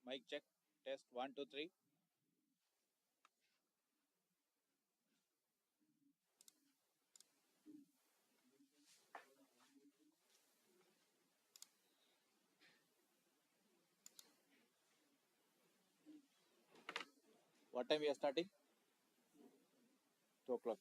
Mic check. Test 1, 2, 3. What time we are starting? 2 o'clock.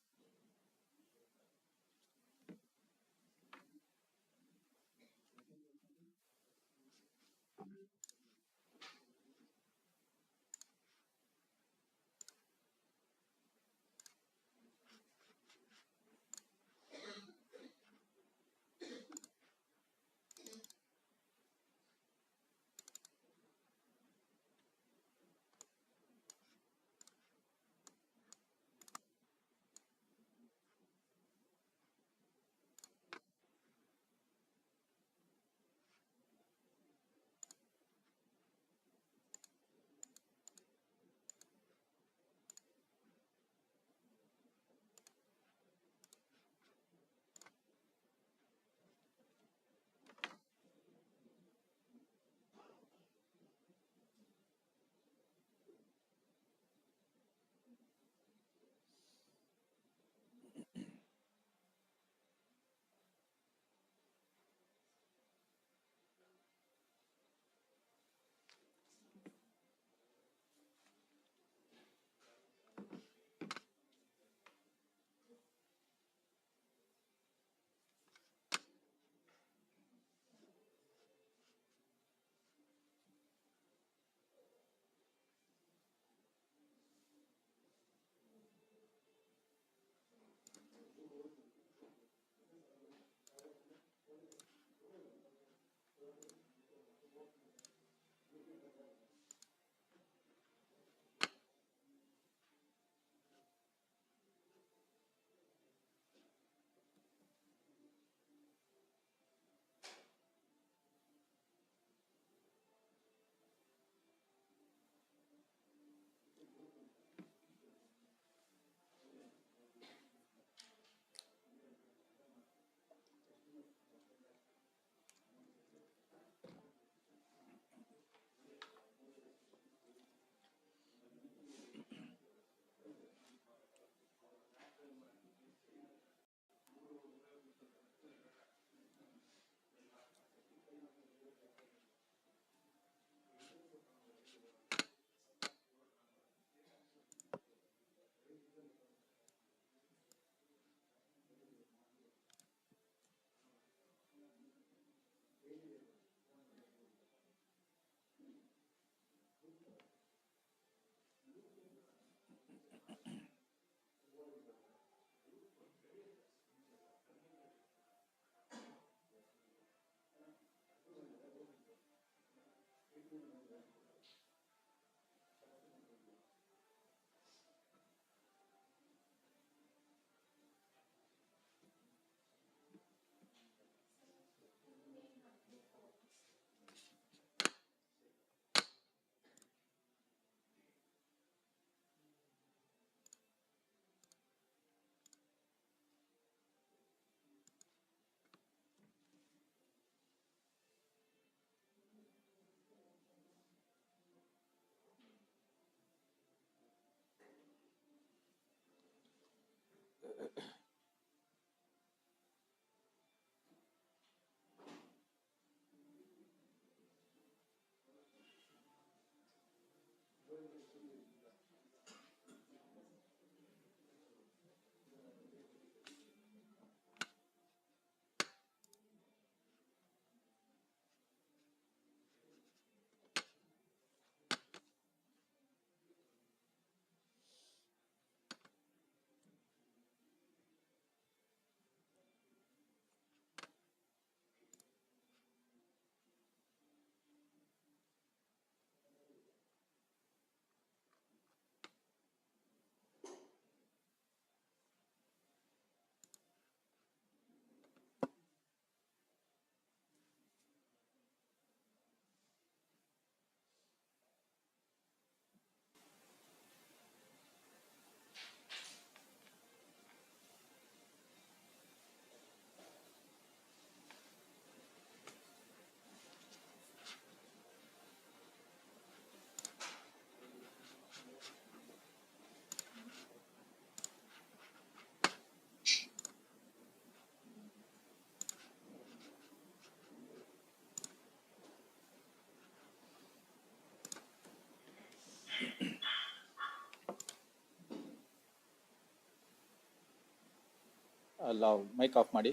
Allow mic off ಮಾಡಿ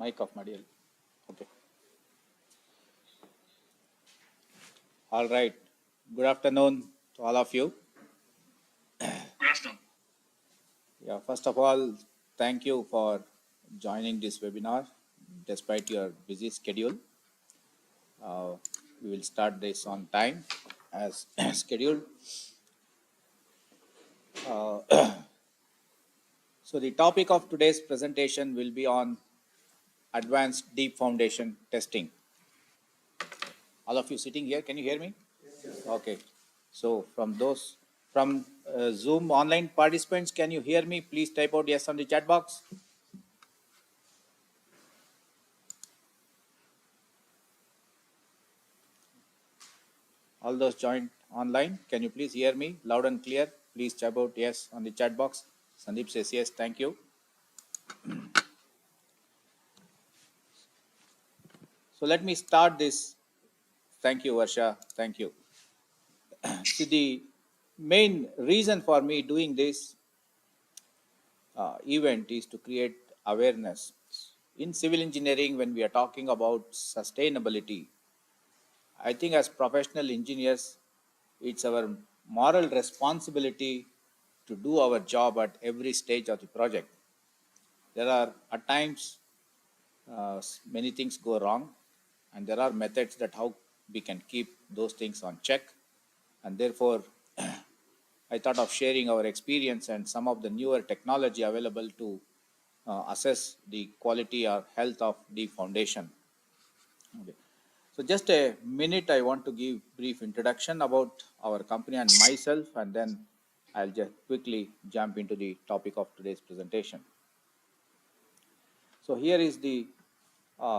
mic off ಮಾಡಿ okay. All right, good afternoon to all of you. Good afternoon. Yeah, first of all, thank you for joining this webinar despite your busy schedule. We will start this on time as scheduled. So the topic of today's presentation will be on advanced deep foundation testing. All of you sitting here, can you hear me? Yes. Okay. So from Zoom online participants, can you hear me? Please type out yes on the chat box. All those joined online, can you please hear me loud and clear? Please type out yes on the chat box. Sandeep says yes, thank you. So let me start this. Thank you, Varsha. Thank you. See, the main reason for me doing this event is to create awareness. In civil engineering, when we are talking about sustainability, I think as professional engineers, it's our moral responsibility to do our job at every stage of the project. There are at times many things go wrong, and there are methods that how we can keep those things on check. And therefore, I thought of sharing our experience and some of the newer technology available to assess the quality or health of the foundation. Okay. So just a minute, I want to give brief introduction about our company and myself, and then I'll just quickly jump into the topic of today's presentation. So here is the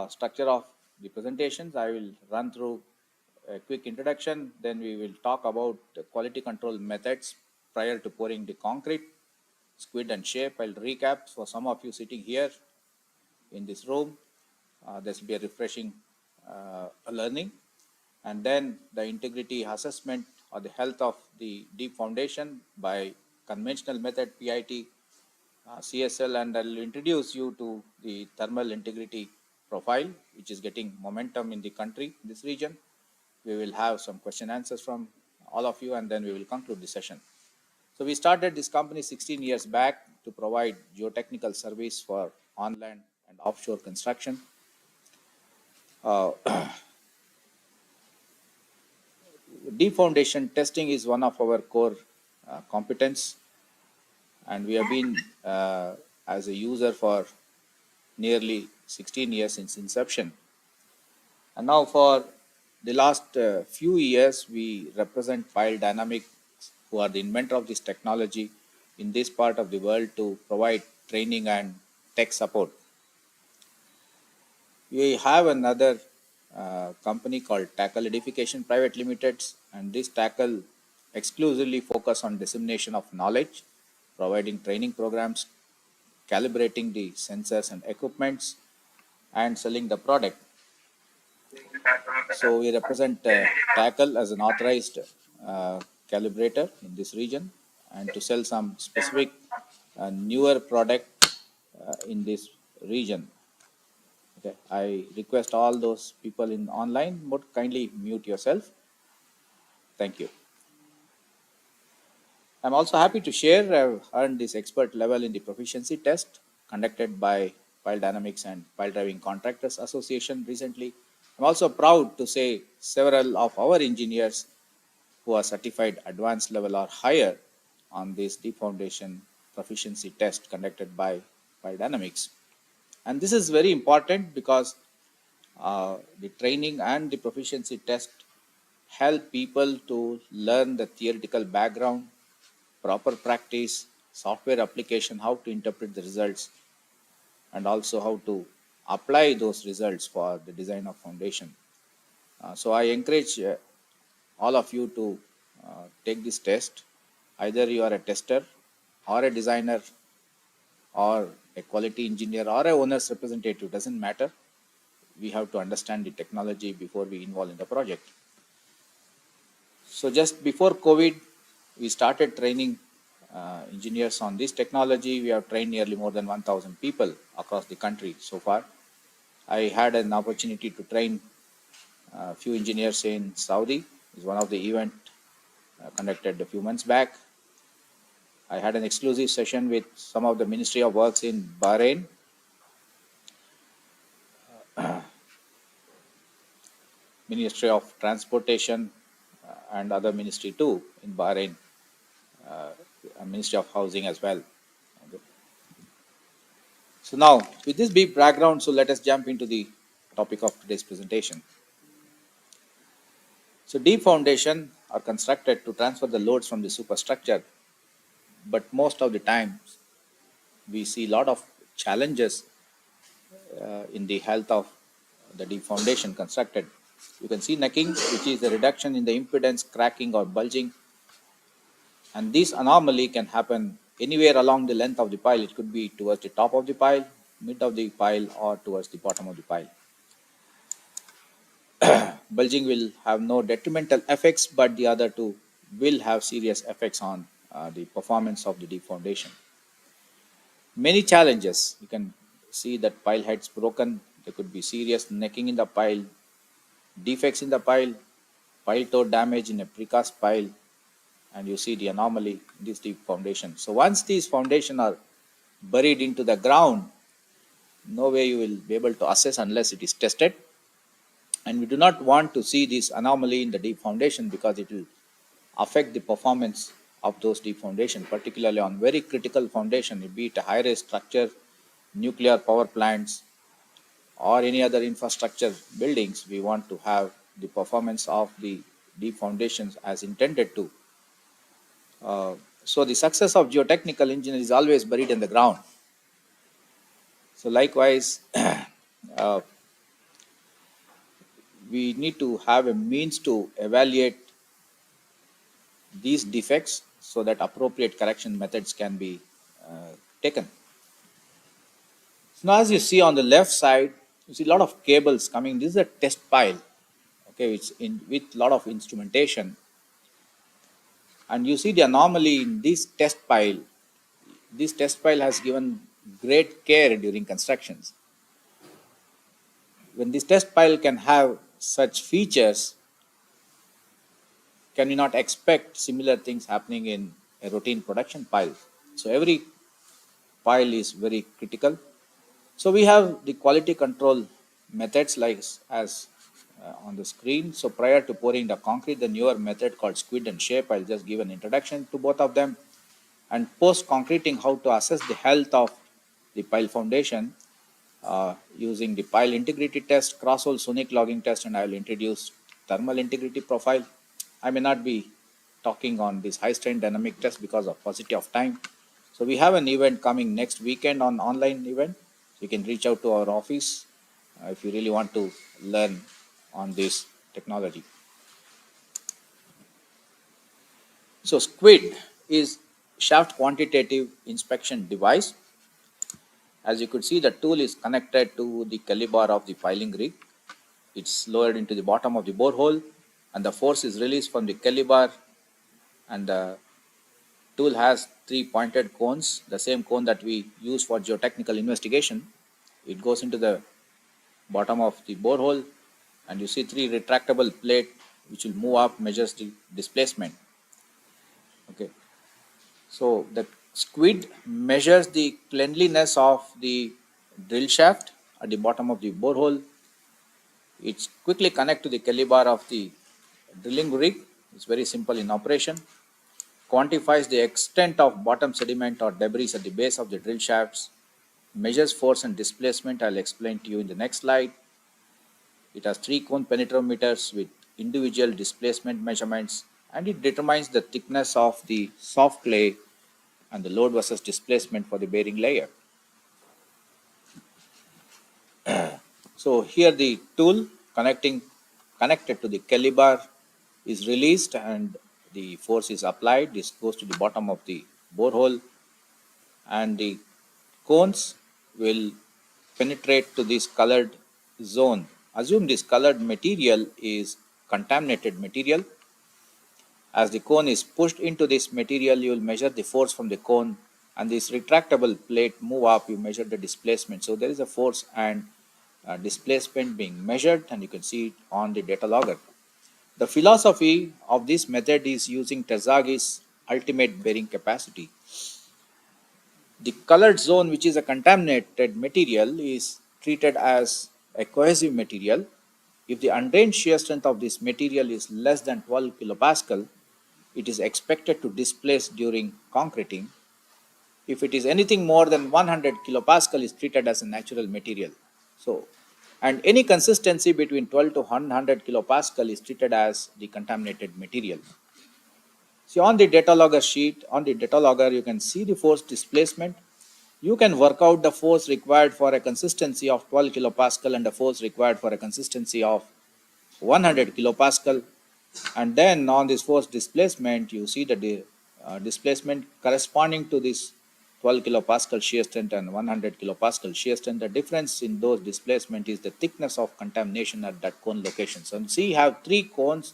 structure of the presentations. I will run through a quick introduction, then we will talk about quality control methods prior to pouring the concrete, squid and shape. I'll recap for some of you sitting here in this room. This will be a refreshing learning. And then the integrity assessment or the health of the deep foundation by conventional method PIT, CSL, and I'll introduce you to the thermal integrity profile, which is getting momentum in the country, in this region. We will have some question answers from all of you, and then we will conclude the session. So we started this company 16 years back to provide geotechnical service for on-land and offshore construction. Deep foundation testing is one of our core competence, and we have been as a user for nearly 16 years since inception. And now for the last few years, we represent Pile Dynamics, who are the inventor of this technology in this part of the world, to provide training and tech support. We have another company called Taqell Edification Private Limited, and this Taqell exclusively focus on dissemination of knowledge, providing training programs, calibrating the sensors and equipments, and selling the product. So we represent Taqell as an authorized calibrator in this region, and to sell some specific newer product in this region. Okay, I request all those people in online mode kindly mute yourself. Thank you. I'm also happy to share I've earned this expert level in the proficiency test conducted by Pile Dynamics and Pile Driving Contractors Association recently. I'm also proud to say several of our engineers who are certified advanced level or higher on this deep foundation proficiency test conducted by Pile Dynamics. And this is very important because the training and the proficiency test help people to learn the theoretical background, proper practice, software application, how to interpret the results, and also how to apply those results for the design of foundation. So I encourage all of you to take this test. Either you are a tester or a designer or a quality engineer or a owner's representative, doesn't matter. We have to understand the technology before we involve in the project. So just before COVID, we started training engineers on this technology. We have trained nearly more than 1,000 people across the country so far. I had an opportunity to train a few engineers in Saudi. It's one of the event conducted a few months back. I had an exclusive session with some of the Ministry of Works in Bahrain, Ministry of Transportation, and other ministry too in Bahrain, Ministry of Housing as well. Okay. So now, with this brief background, so let us jump into the topic of today's presentation. So deep foundation are constructed to transfer the loads from the superstructure, but most of the times we see a lot of challenges in the health of the deep foundation constructed. You can see necking, which is the reduction in the impedance, cracking or bulging, and this anomaly can happen anywhere along the length of the pile. It could be towards the top of the pile, mid of the pile, or towards the bottom of the pile. Bulging will have no detrimental effects, but the other two will have serious effects on the performance of the deep foundation. Many challenges. You can see that pile heads broken. There could be serious necking in the pile, defects in the pile toe damage in a precast pile, and you see the anomaly in this deep foundation. So once these foundations are buried into the ground, no way you will be able to assess unless it is tested. And we do not want to see this anomaly in the deep foundation because it will affect the performance of those deep foundation, particularly on very critical foundation, be it a high-rise structure, nuclear power plants, or any other infrastructure buildings. We want to have the performance of the deep foundations as intended to. So the success of geotechnical engineering is always buried in the ground. So likewise, we need to have a means to evaluate these defects so that appropriate correction methods can be taken. So now, as you see on the left side, you see a lot of cables coming. This is a test pile, okay, which in with a lot of instrumentation, and you see the anomaly in this test pile. This test pile has given great care during constructions. When this test pile can have such features, can we not expect similar things happening in a routine production pile? So every pile is very critical. So we have the quality control methods like as on the screen. So prior to pouring the concrete, the newer method called Squid and Shape, I'll just give an introduction to both of them. And post concreting, how to assess the health of the pile foundation using the pile integrity test, Crosshole sonic logging test, and I will introduce thermal integrity profile. I may not be talking on this high strain dynamic test because of paucity of time. So we have an event coming next weekend on online event. You can reach out to our office if you really want to learn on this technology. So Squid is shaft quantitative inspection device. As you could see, the tool is connected to the caliber of the piling rig. It's lowered into the bottom of the borehole, and the force is released from the caliber, and the tool has three pointed cones, the same cone that we use for geotechnical investigation. It goes into the bottom of the borehole, and you see three retractable plate which will move up, measures the displacement. Okay, so the Squid measures the cleanliness of the drill shaft at the bottom of the borehole. It's quickly connect to the caliber of the drilling rig. It's very simple in operation. Quantifies the extent of bottom sediment or debris at the base of the drill shafts. Measures force and displacement. I'll explain to you in the next slide. It has three cone penetrometers with individual displacement measurements, and it determines the thickness of the soft clay and the load versus displacement for the bearing layer. So here the tool connected to the caliber is released and the force is applied. This goes to the bottom of the borehole, and the cones will penetrate to this colored zone. Assume this colored material is contaminated material. As the cone is pushed into this material, you will measure the force from the cone, and this retractable plate move up, you measure the displacement. So there is a force and displacement being measured, and you can see it on the data logger. The philosophy of this method is using Terzaghis ultimate bearing capacity. The colored zone, which is a contaminated material, is treated as a cohesive material. If the undrained shear strength of this material is less than 12 kilopascal, it is expected to displace during concreting. If it is anything more than 100 kilopascal, is treated as a natural material. So, and any consistency between 12 to 100 kilopascal is treated as the contaminated material. See, on the data logger sheet, on the data logger, you can see the force displacement. You can work out the force required for a consistency of 12 kilopascal and the force required for a consistency of 100 kilopascal. And then on this force displacement, you see the displacement corresponding to this 12 kilopascal shear strength and 100 kilopascal shear strength. The difference in those displacement is the thickness of contamination at that cone location. So see, you have three cones,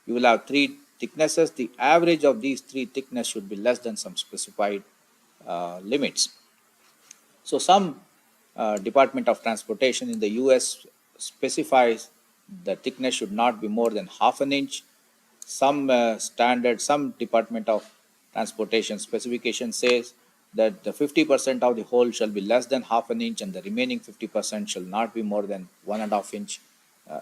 you will have three thicknesses. The average of these three thickness should be less than some specified limits. So some Department of Transportation in the US specifies the thickness should not be more than half an inch. Some Department of Transportation specification says that the 50% of the hole shall be less than half an inch and the remaining 50% shall not be more than 1.5 inch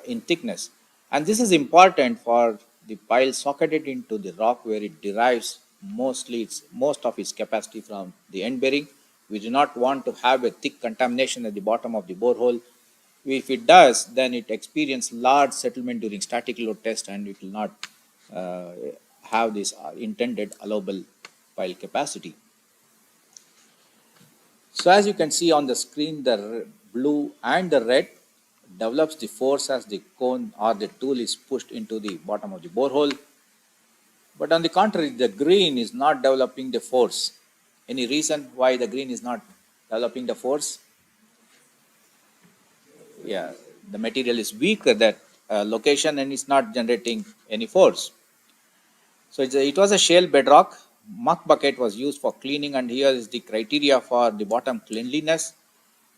in thickness. And this is important for the pile socketed into the rock where it derives most of its capacity from the end bearing. We do not want to have a thick contamination at the bottom of the borehole. If it does, then it experiences large settlement during static load test and it will not uh, have this intended allowable pile capacity. So as you can see on the screen, the blue and the red develops the force as the cone or the tool is pushed into the bottom of the borehole. But on the contrary, the green is not developing the force. Any reason why the green is not developing the force? Yeah, the material is weak at that location and it's not generating any force. So it was a shale bedrock. Muck bucket was used for cleaning, and here is the criteria for the bottom cleanliness.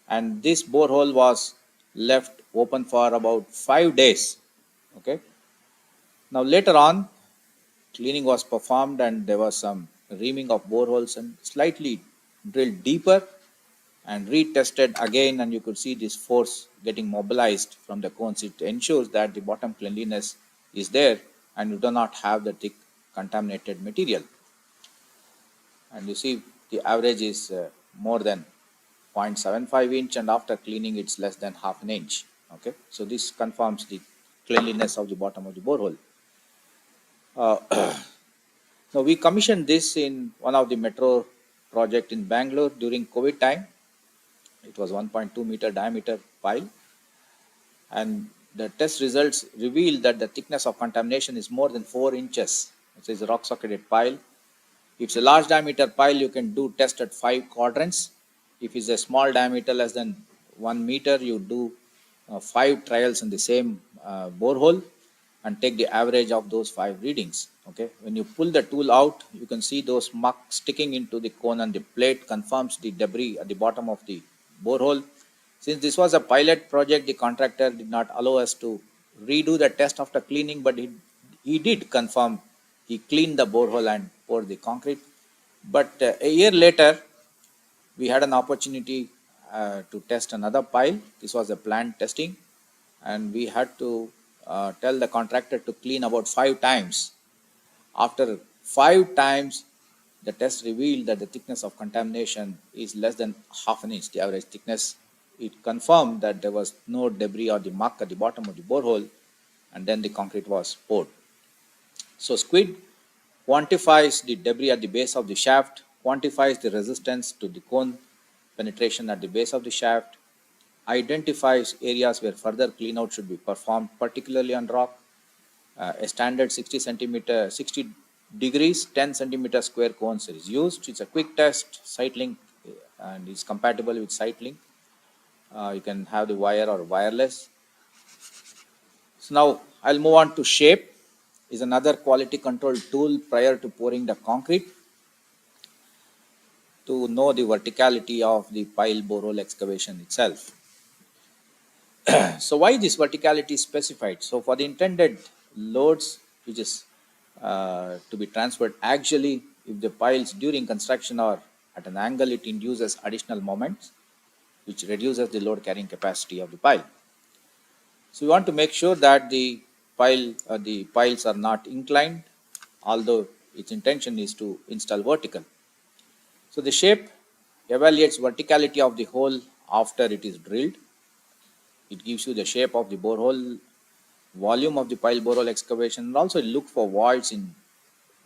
And this borehole was left open for about 5 days. Okay. Now later on, cleaning was performed, and there was some reaming of boreholes and slightly drilled deeper and retested again, and you could see this force getting mobilized from the cones. It ensures that the bottom cleanliness is there and you do not have the thick contaminated material. And you see the average is more than 0.75 inch, and after cleaning it's less than half an inch. Okay, so this confirms the cleanliness of the bottom of the borehole. Now we commissioned this in one of the metro project in Bangalore during COVID time. It was 1.2 meter diameter pile, and the test results revealed that the thickness of contamination is more than 4 inches. It is a rock socketed pile. If it's a large diameter pile, you can do test at 5 quadrants. If it's a small diameter less than 1 meter, you do 5 trials in the same borehole and take the average of those 5 readings. Okay, when you pull the tool out, you can see those muck sticking into the cone, and the plate confirms the debris at the bottom of the borehole. Since this was a pilot project, the contractor did not allow us to redo the test after cleaning, but he did confirm. He cleaned the borehole and poured the concrete. But a year later, we had an opportunity to test another pile. This was a planned testing, and we had to tell the contractor to clean about 5 times. After 5 times, the test revealed that the thickness of contamination is less than half an inch, the average thickness. It confirmed that there was no debris or the muck at the bottom of the borehole, and then the concrete was poured. So Squid quantifies the debris at the base of the shaft, quantifies the resistance to the cone penetration at the base of the shaft, identifies areas where further cleanout should be performed, particularly on rock. A standard 60 degrees 10 centimeter square cones is used. It's a quick test, site link, and is compatible with site link. You can have the wire or wireless. So now I'll move on to shape. is another quality control tool prior to pouring the concrete to know the verticality of the pile borehole excavation itself. So why this verticality is specified? So for the intended loads, which is to be transferred axially, if the piles during construction are at an angle, it induces additional moments, which reduces the load carrying capacity of the pile. So we want to make sure that the piles are not inclined, although its intention is to install vertical. So the shape evaluates verticality of the hole after it is drilled. It gives you the shape of the borehole, volume of the pile borehole excavation, and also look for voids in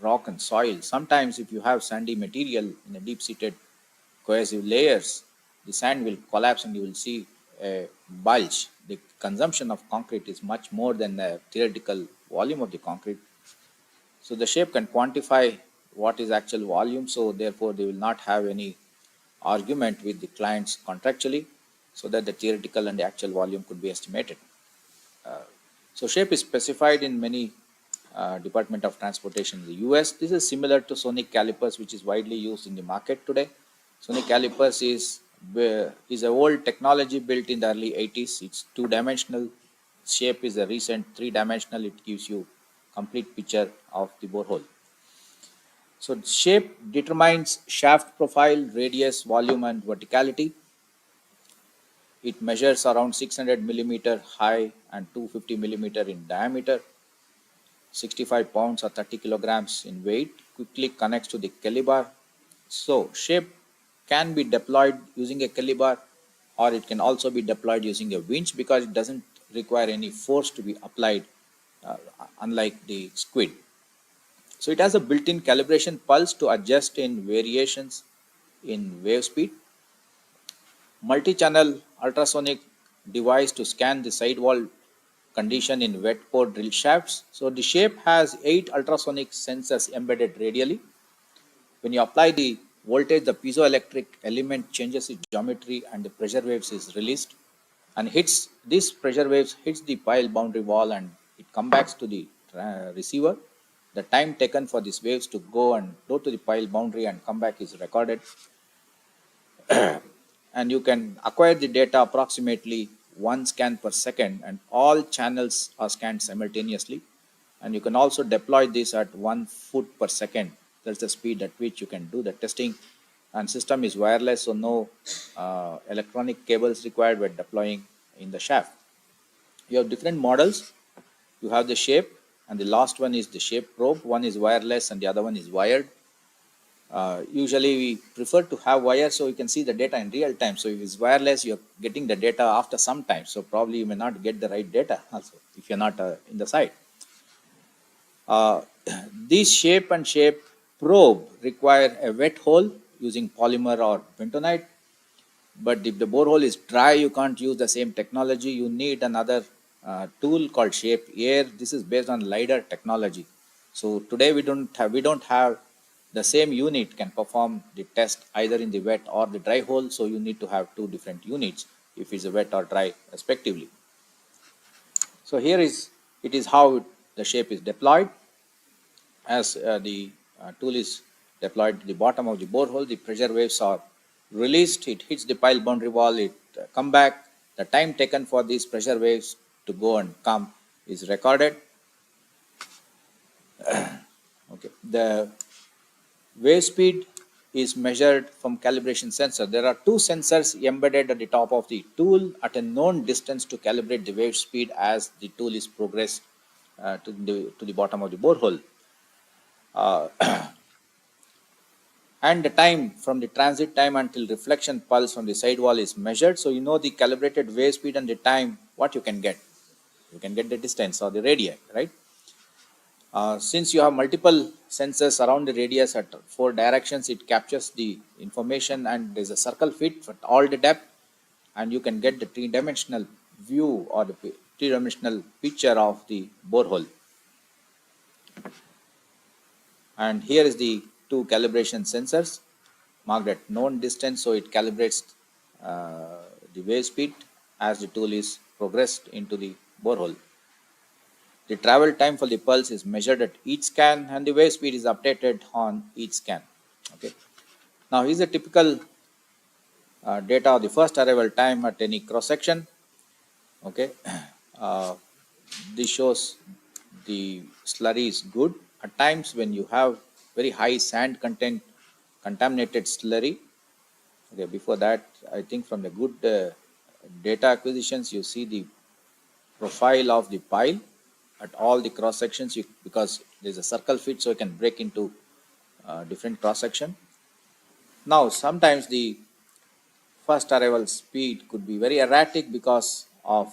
rock and soil. Sometimes if you have sandy material in a deep-seated cohesive layers, the sand will collapse and you will see a bulge. The consumption of concrete is much more than the theoretical volume of the concrete. So the shape can quantify what is actual volume. So therefore, they will not have any argument with the clients contractually, so that the theoretical and the actual volume could be estimated. So shape is specified in many Department of Transportation in the US. This is similar to sonic calipers, which is widely used in the market today. Sonic calipers is an old technology built in the early 80s. It's two-dimensional. Shape is a recent three-dimensional. It gives you complete picture of the borehole. So shape determines shaft profile, radius, volume, and verticality. It measures around 600 millimeter high and 250 millimeter in diameter. 65 pounds or 30 kilograms in weight, quickly connects to the caliber. So shape can be deployed using a caliber, or it can also be deployed using a winch because it doesn't require any force to be applied, uh, unlike the squid. So it has a built-in calibration pulse to adjust in variations in wave speed, multi-channel ultrasonic device to scan the sidewall condition in wet core drill shafts. So the shape has 8 ultrasonic sensors embedded radially. When you apply the voltage, the piezoelectric element changes its geometry and the pressure waves is released and hits this pressure waves hits the pile boundary wall and it comes back to the receiver. The time taken for these waves to go to the pile boundary and come back is recorded, and you can acquire the data approximately one scan per second, and all channels are scanned simultaneously. And you can also deploy this at 1 foot per second. That's the speed at which you can do the testing. And system is wireless, so no electronic cables required when deploying in the shaft. You have different models. You have the shape, and the last one is the shape probe. One is wireless, and the other one is wired. Usually we prefer to have wire so you can see the data in real time. So if it's wireless, you're getting the data after some time. So probably you may not get the right data also if you're not in the site. Uh, these shape and shape probe require a wet hole using polymer or bentonite. But if the borehole is dry, you can't use the same technology. You need another tool called Shape Air. This is based on LiDAR technology. So today we don't have the same unit can perform the test either in the wet or the dry hole. So you need to have two different units if it's a wet or dry respectively. So here is it is how the shape is deployed. As the tool is deployed to the bottom of the borehole, the pressure waves are released, it hits the pile boundary wall, it come back. The time taken for these pressure waves to go and come is recorded. Okay, the wave speed is measured from calibration sensor. There are two sensors embedded at the top of the tool at a known distance to calibrate the wave speed as the tool is progressed to the bottom of the borehole. Uh, and the time from the transit time until reflection pulse from the sidewall is measured. So you know the calibrated wave speed and the time, what you can get. You can get the distance or the radii, right? Since you have multiple sensors around the radius at 4 directions, it captures the information and there's a circle fit for all the depth, and you can get the three-dimensional view or the three-dimensional picture of the borehole. And here is the two calibration sensors marked at known distance, so it calibrates the wave speed as the tool is progressed into the borehole. The travel time for the pulse is measured at each scan, and the wave speed is updated on each scan. Okay. Now, here's a typical data of the first arrival time at any cross section. Okay. Uh, this shows the slurry is good. At times, when you have very high sand content, contaminated slurry. Okay. Before that, I think from the good data acquisitions, you see the profile of the pile at all the cross sections, because there's a circle fit, so you can break into different cross section. Now, sometimes the first arrival speed could be very erratic because of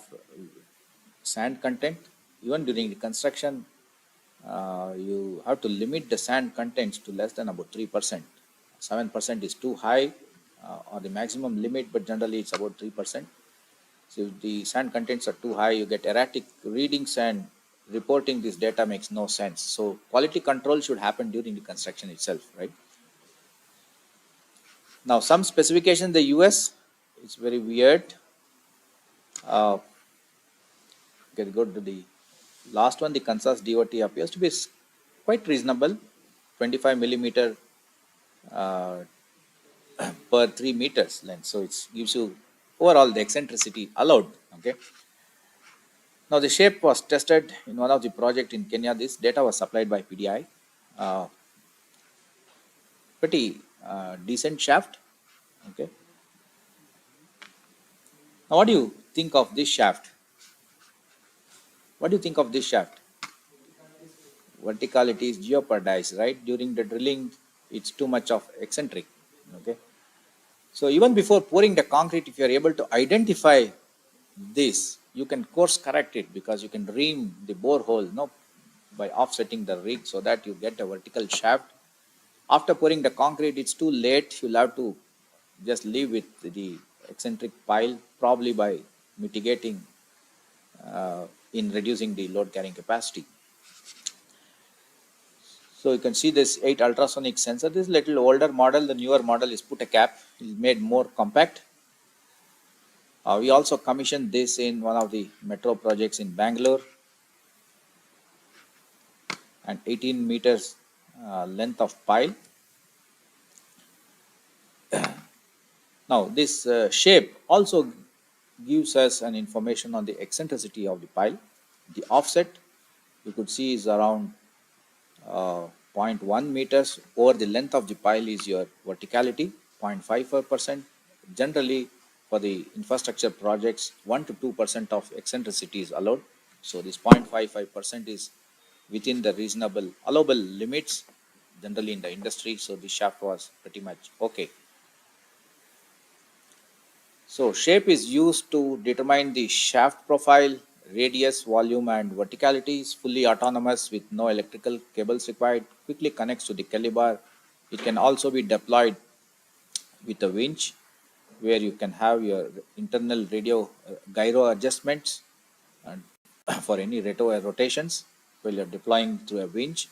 sand content. Even during the construction, you have to limit the sand contents to less than about 3%. 7% is too high, or the maximum limit, but generally it's about 3%. So if the sand contents are too high, you get erratic readings, and reporting this data makes no sense. So quality control should happen during the construction itself, right? Now, some specification in the US, it's very weird. Uh, can go to the last one. The Kansas DOT appears to be quite reasonable, 25 millimeter uh, per 3 meters length. So it gives you overall the eccentricity allowed. Okay. Now, the shape was tested in one of the project in Kenya. This data was supplied by PDI. Uh, Pretty decent shaft. Okay. Now, what do you think of this shaft? What do you think of this shaft? Verticality is jeopardized, right? During the drilling, it's too much of eccentric. Okay. So even before pouring the concrete, if you are able to identify this, you can course correct it, because you can ream the borehole, no, by offsetting the rig, so that you get a vertical shaft. After pouring the concrete, it's too late. You'll have to just leave with the eccentric pile, probably by mitigating in reducing the load carrying capacity. So you can see this 8 ultrasonic sensor. This little older model, the newer model is put a cap, is made more compact. We also commissioned this in one of the metro projects in Bangalore, and 18 meters length of pile. Now, this shape also gives us an information on the eccentricity of the pile. The offset you could see is around 0.1 meters over the length of the pile is your verticality, 0.55%. Generally, for the infrastructure projects, 1 to 2% of eccentricity is allowed. So this 0.55% is within the reasonable allowable limits generally in the industry. So the shaft was pretty much okay. So shape is used to determine the shaft profile, radius, volume, and verticality. Is fully autonomous with no electrical cables required. Quickly connects to the caliber. It can also be deployed with a winch, where you can have your internal radio gyro adjustments and for any rotations while you're deploying through a winch.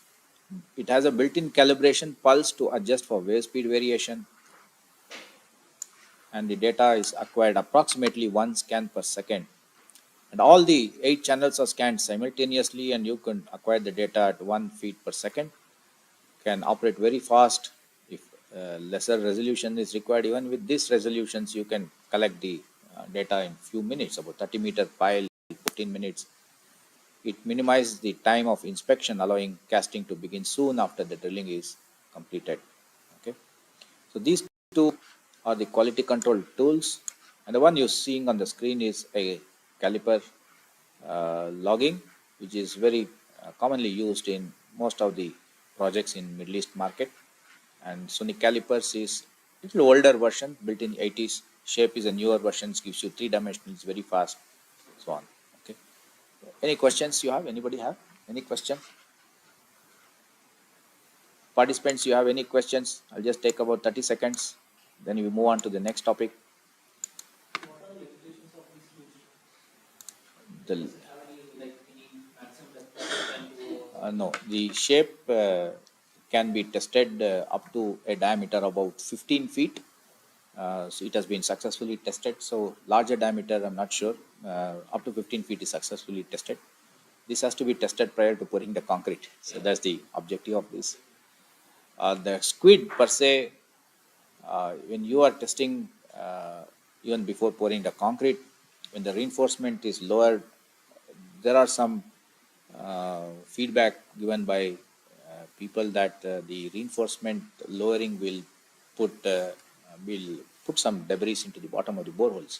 It has a built-in calibration pulse to adjust for wave speed variation, and the data is acquired approximately 1 scan per second. And all the 8 channels are scanned simultaneously, and you can acquire the data at 1 feet per second. Can operate very fast if lesser resolution is required. Even with these resolutions, you can collect the data in few minutes, about 30-meter pile, 15 minutes. It minimizes the time of inspection, allowing casting to begin soon after the drilling is completed. Okay. So these two are the quality control tools, and the one you're seeing on the screen is a caliper logging, which is very commonly used in most of the projects in Middle East market. And Sonic calipers is little older version, built in 80s. Shape is a newer version, gives you 3 dimensionals very fast, so on. Okay. Any questions you have? Anybody have any question? Participants, you have any questions? I'll just take about 30 seconds. Then we move on to the next topic. The no, the shape can be tested up to a diameter about 15 feet. So it has been successfully tested. So larger diameter, I'm not sure. Up to 15 feet is successfully tested. this has to be tested prior to pouring the concrete. So that's the objective of this. The squid per se, when you are testing, even before pouring the concrete, when the reinforcement is lowered, there are some feedback given by people that the reinforcement lowering will put some debris into the bottom of the boreholes.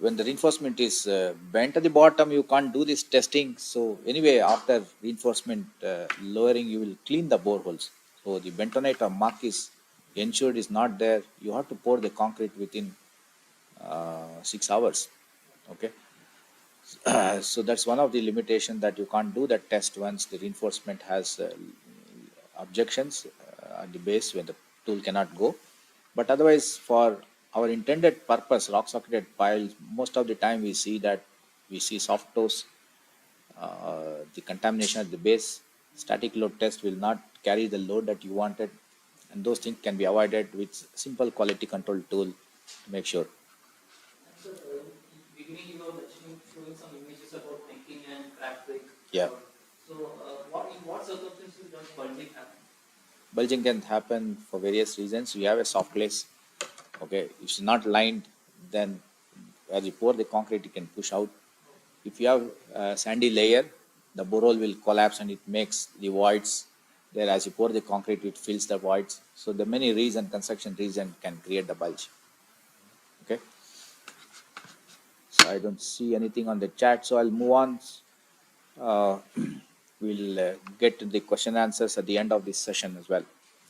When the reinforcement is bent at the bottom, you can't do this testing. So anyway, after reinforcement lowering, you will clean the boreholes. So the bentonite or muck is ensured is not there. You have to pour the concrete within 6 hours. Okay. So that's one of the limitation, that you can't do that test once the reinforcement has objections at the base when the tool cannot go. But otherwise, for our intended purpose, rock socketed piles, most of the time we see soft toes, the contamination at the base. Static load test will not carry the load that you wanted, and those things can be avoided with simple quality control tool to make sure. So, beginning you were mentioning, showing some images about necking and crack break. Yeah. So, in what circumstances does bulging happen? Bulging can happen for various reasons. You have a soft glaze. Okay, if it's not lined, then as you pour the concrete, it can push out. If you have a sandy layer, the borehole will collapse and it makes the voids there. As you pour the concrete, it fills the voids. So the many reasons, construction reason, can create the bulge. Okay. So I don't see anything on the chat, so I'll move on. Uh, we'll get to the question answers at the end of this session as well.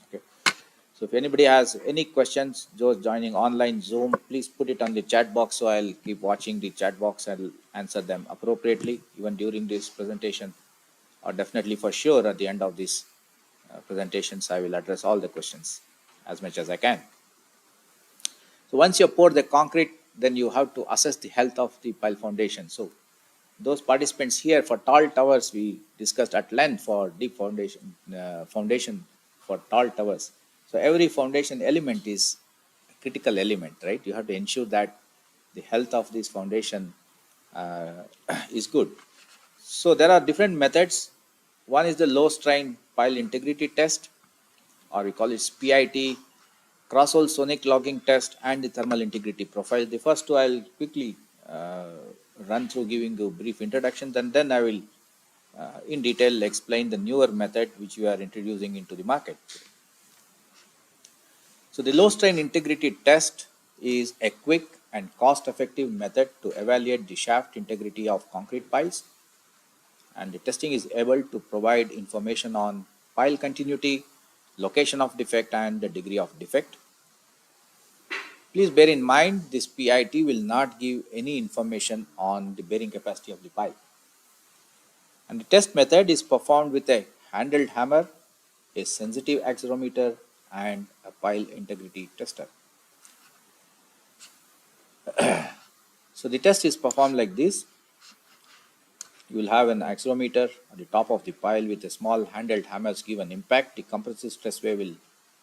Okay. So if anybody has any questions, those joining online Zoom, please put it on the chat box. So I'll keep watching the chat box and answer them appropriately, even during this presentation, or definitely for sure at the end of this presentations, I will address all the questions as much as I can. So once you pour the concrete, then you have to assess the health of the pile foundation. So those participants here, for tall towers, we discussed at length for deep foundation for tall towers. So every foundation element is a critical element, right? You have to ensure that the health of this foundation is good. So there are different methods. One is the low strain pile integrity test, or we call it PIT, Crosshole sonic logging test, and the thermal integrity profile. The first two I'll quickly run through, giving you a brief introduction, and then I will in detail explain the newer method which we are introducing into the market. So the low strain integrity test is a quick and cost effective method to evaluate the shaft integrity of concrete piles, and the testing is able to provide information on pile continuity, location of defect, and the degree of defect. Please bear in mind, this PIT will not give any information on the bearing capacity of the pile. And the test method is performed with a handled hammer, a sensitive accelerometer, and a pile integrity tester. So the test is performed like this. You will have an accelerometer at the top of the pile with a small handheld hammer. Give an impact. The compressive stress wave will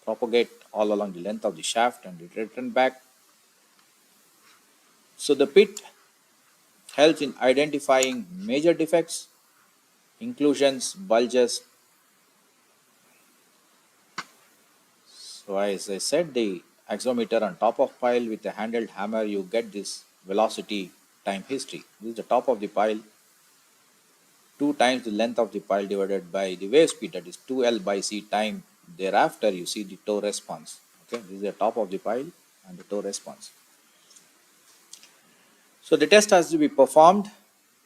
propagate all along the length of the shaft and it return back. So the pit helps in identifying major defects, inclusions, bulges. So as I said, the accelerometer on top of pile with a handheld hammer, you get this velocity time history. This is the top of the pile, 2 times the length of the pile divided by the wave speed, that is 2L by C time. Thereafter, you see the toe response. Okay, this is the top of the pile and the toe response. So the test has to be performed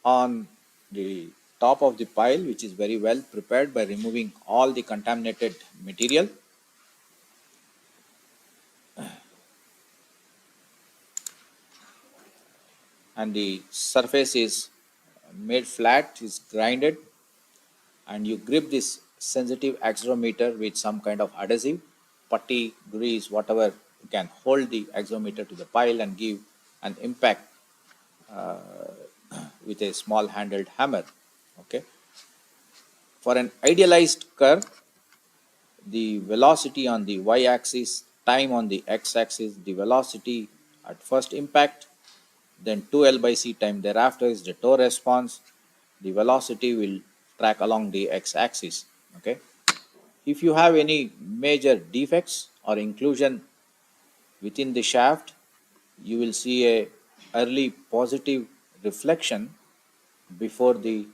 on the top of the pile, which is very well prepared by removing all the contaminated material. And the surface is made flat, is grinded, and you grip this sensitive accelerometer with some kind of adhesive, putty, grease, whatever can hold the accelerometer to the pile and give an impact with a small handled hammer. Okay. For an idealized curve, the velocity on the y-axis, time on the x-axis, the velocity at first impact, then 2L by C time thereafter is the toe response, the velocity will track along the x-axis. Okay. If you have any major defects or inclusion within the shaft, you will see a early positive reflection before the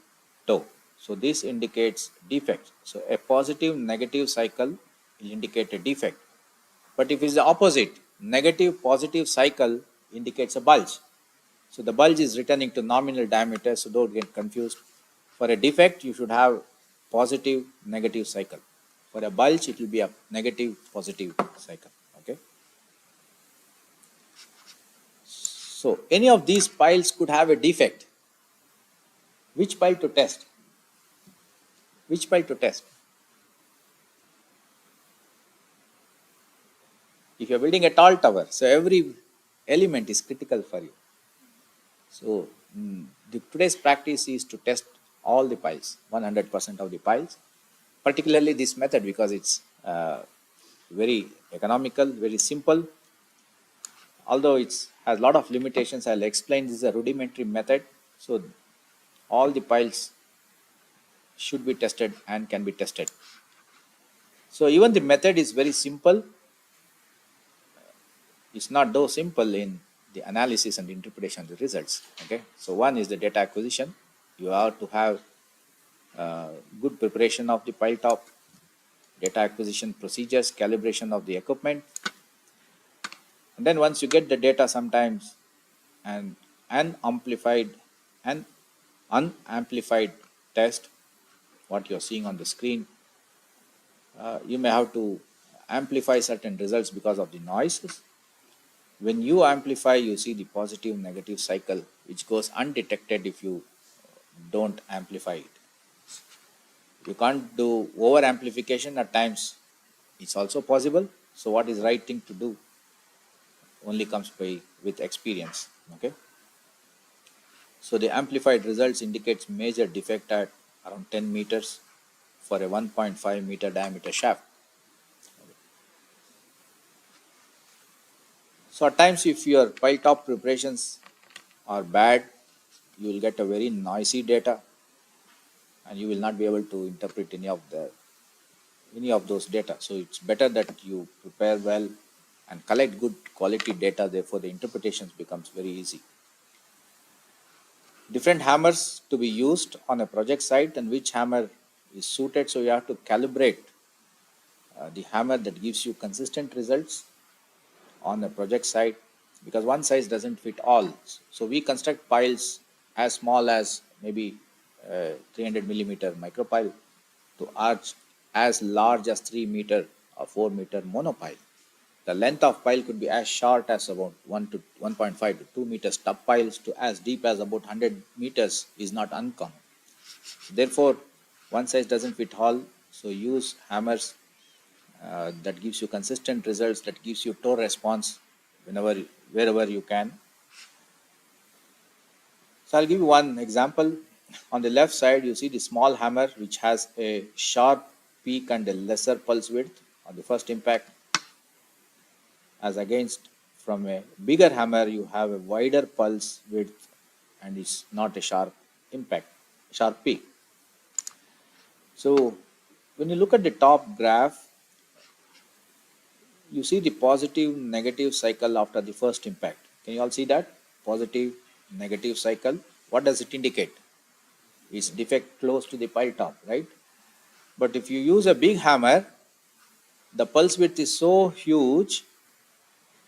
toe. So this indicates defect. So a positive negative cycle will indicate a defect. But if it's the opposite, negative positive cycle indicates a bulge. So the bulge is returning to nominal diameter, so don't get confused. For a defect, you should have positive negative cycle. For a bulge, it will be a negative positive cycle. Okay. So any of these piles could have a defect. Which pile to test? Which pile to test? If you're building a tall tower, so every element is critical for you. So today's practice is to test all the piles, 100% of the piles, particularly this method because it's very economical, very simple. Although it has a lot of limitations, I'll explain this is a rudimentary method. So all the piles should be tested and can be tested. So even the method is very simple. It's not though simple in the analysis and interpretation of the results. Okay, so one is the data acquisition. You have to have good preparation of the pile top, data acquisition procedures, calibration of the equipment, and then once you get the data, sometimes and unamplified and unamplified test, what you're seeing on the screen, you may have to amplify certain results because of the noises. When you amplify, you see the positive negative cycle, which goes undetected if you don't amplify it. You can't do over amplification at times. It's also possible. So what is right thing to do only comes by with experience. Okay. So the amplified results indicates major defect at around 10 meters for a 1.5 meter diameter shaft. So at times, if your pile top preparations are bad, you will get a very noisy data, and you will not be able to interpret any of those data. So it's better that you prepare well and collect good quality data. Therefore, the interpretations becomes very easy. Different hammers to be used on a project site and which hammer is suited. So you have to calibrate the hammer that gives you consistent results on a project site, because one size doesn't fit all. So we construct piles as small as maybe 300 millimeter micropile to arch as large as 3 meter or 4 meter monopile. The length of pile could be as short as about 1 to 1.5 to 2 meters. Stub piles to as deep as about 100 meters is not uncommon. Therefore, one size doesn't fit all. So use hammers that gives you consistent results, that gives you toe response wherever you can. So I'll give you one example. On the left side, you see the small hammer which has a sharp peak and a lesser pulse width on the first impact, as against from a bigger hammer you have a wider pulse width and it's not a sharp peak. So when you look at the top graph, you see the positive negative cycle after the first impact. Can you all see that? Positive negative cycle. What does it indicate? It's defect close to the pile top, right? But if you use a big hammer, the pulse width is so huge.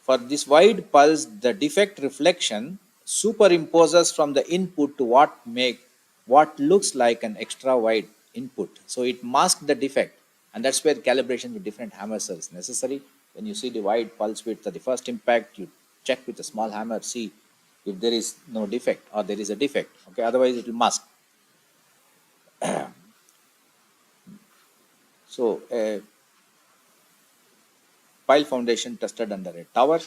For this wide pulse, the defect reflection superimposes from the input to what looks like an extra wide input. So it masks the defect, and that's where calibration with different hammers is necessary. When you see the wide pulse width at the first impact, you check with a small hammer, see if there is no defect or there is a defect. Okay, otherwise it will mask. So a pile foundation tested under a tower.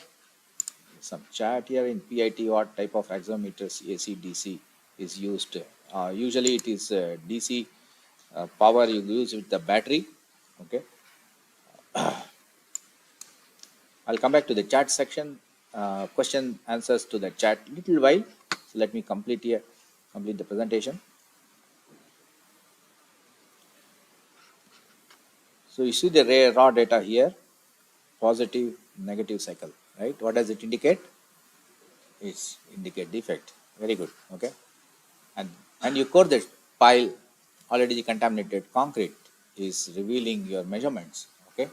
Some chart here in PIT, what type of axometers AC DC is used. Usually it is DC power you use with the battery. Okay, I'll come back to the chat section. Question answers to the chat little while. So let me complete the presentation. So you see the raw data here, positive, negative cycle, right? What does it indicate? It's indicate defect. Very good. Okay. And you core the pile, already the contaminated concrete is revealing your measurements. Okay.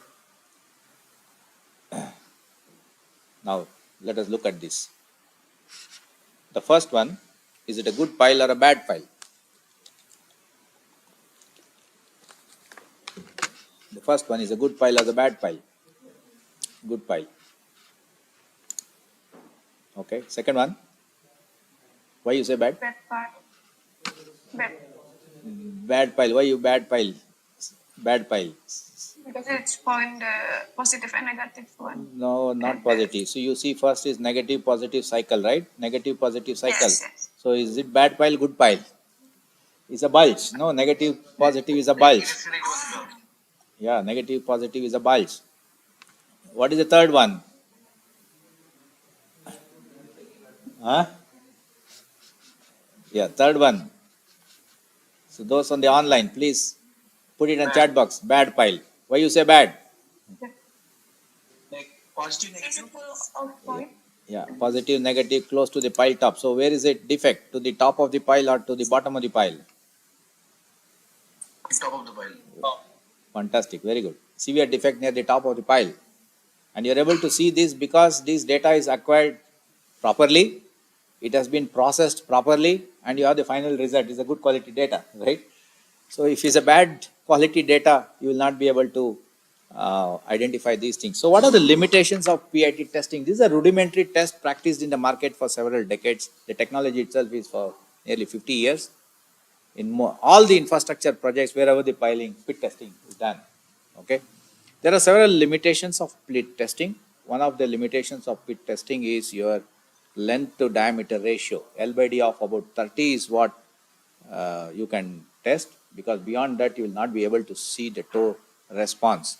Now let us look at this. The first one, is it a good pile or a bad pile? The first one is a good pile or a bad pile? Good pile. Okay. Second one, why you say bad? Bad part. Bad. Bad pile. Why you bad pile? Bad pile. Because it's point positive and negative one. No, not And positive. So you see first is negative positive cycle, right? Negative positive cycle. yes, yes. So is it bad pile, good pile? It's a bulge. No, negative positive is a bulge. Yeah, negative positive is a bulge. What is the third one? Huh? Yeah, third one. So those on the online, please put it in chat box. Bad pile. Why you say bad? Is it full of point? Yeah, positive, negative, close to the pile top. So where is it defect? To the top of the pile or to the bottom of the pile? Top of the pile. Fantastic, very good. Severe defect near the top of the pile. And you're able to see this because this data is acquired properly, it has been processed properly, and you have the final result. It's a good quality data, right? So if it's a bad quality data, you will not be able to identify these things. So what are the limitations of PIT testing? This is a rudimentary test practiced in the market for several decades. The technology itself is for nearly 50 years. In all the infrastructure projects, wherever the piling, pit testing is done. Okay. There are several limitations of pit testing. One of the limitations of pit testing is your length to diameter ratio. L by D of about 30 is what you can test, because beyond that you will not be able to see the toe response.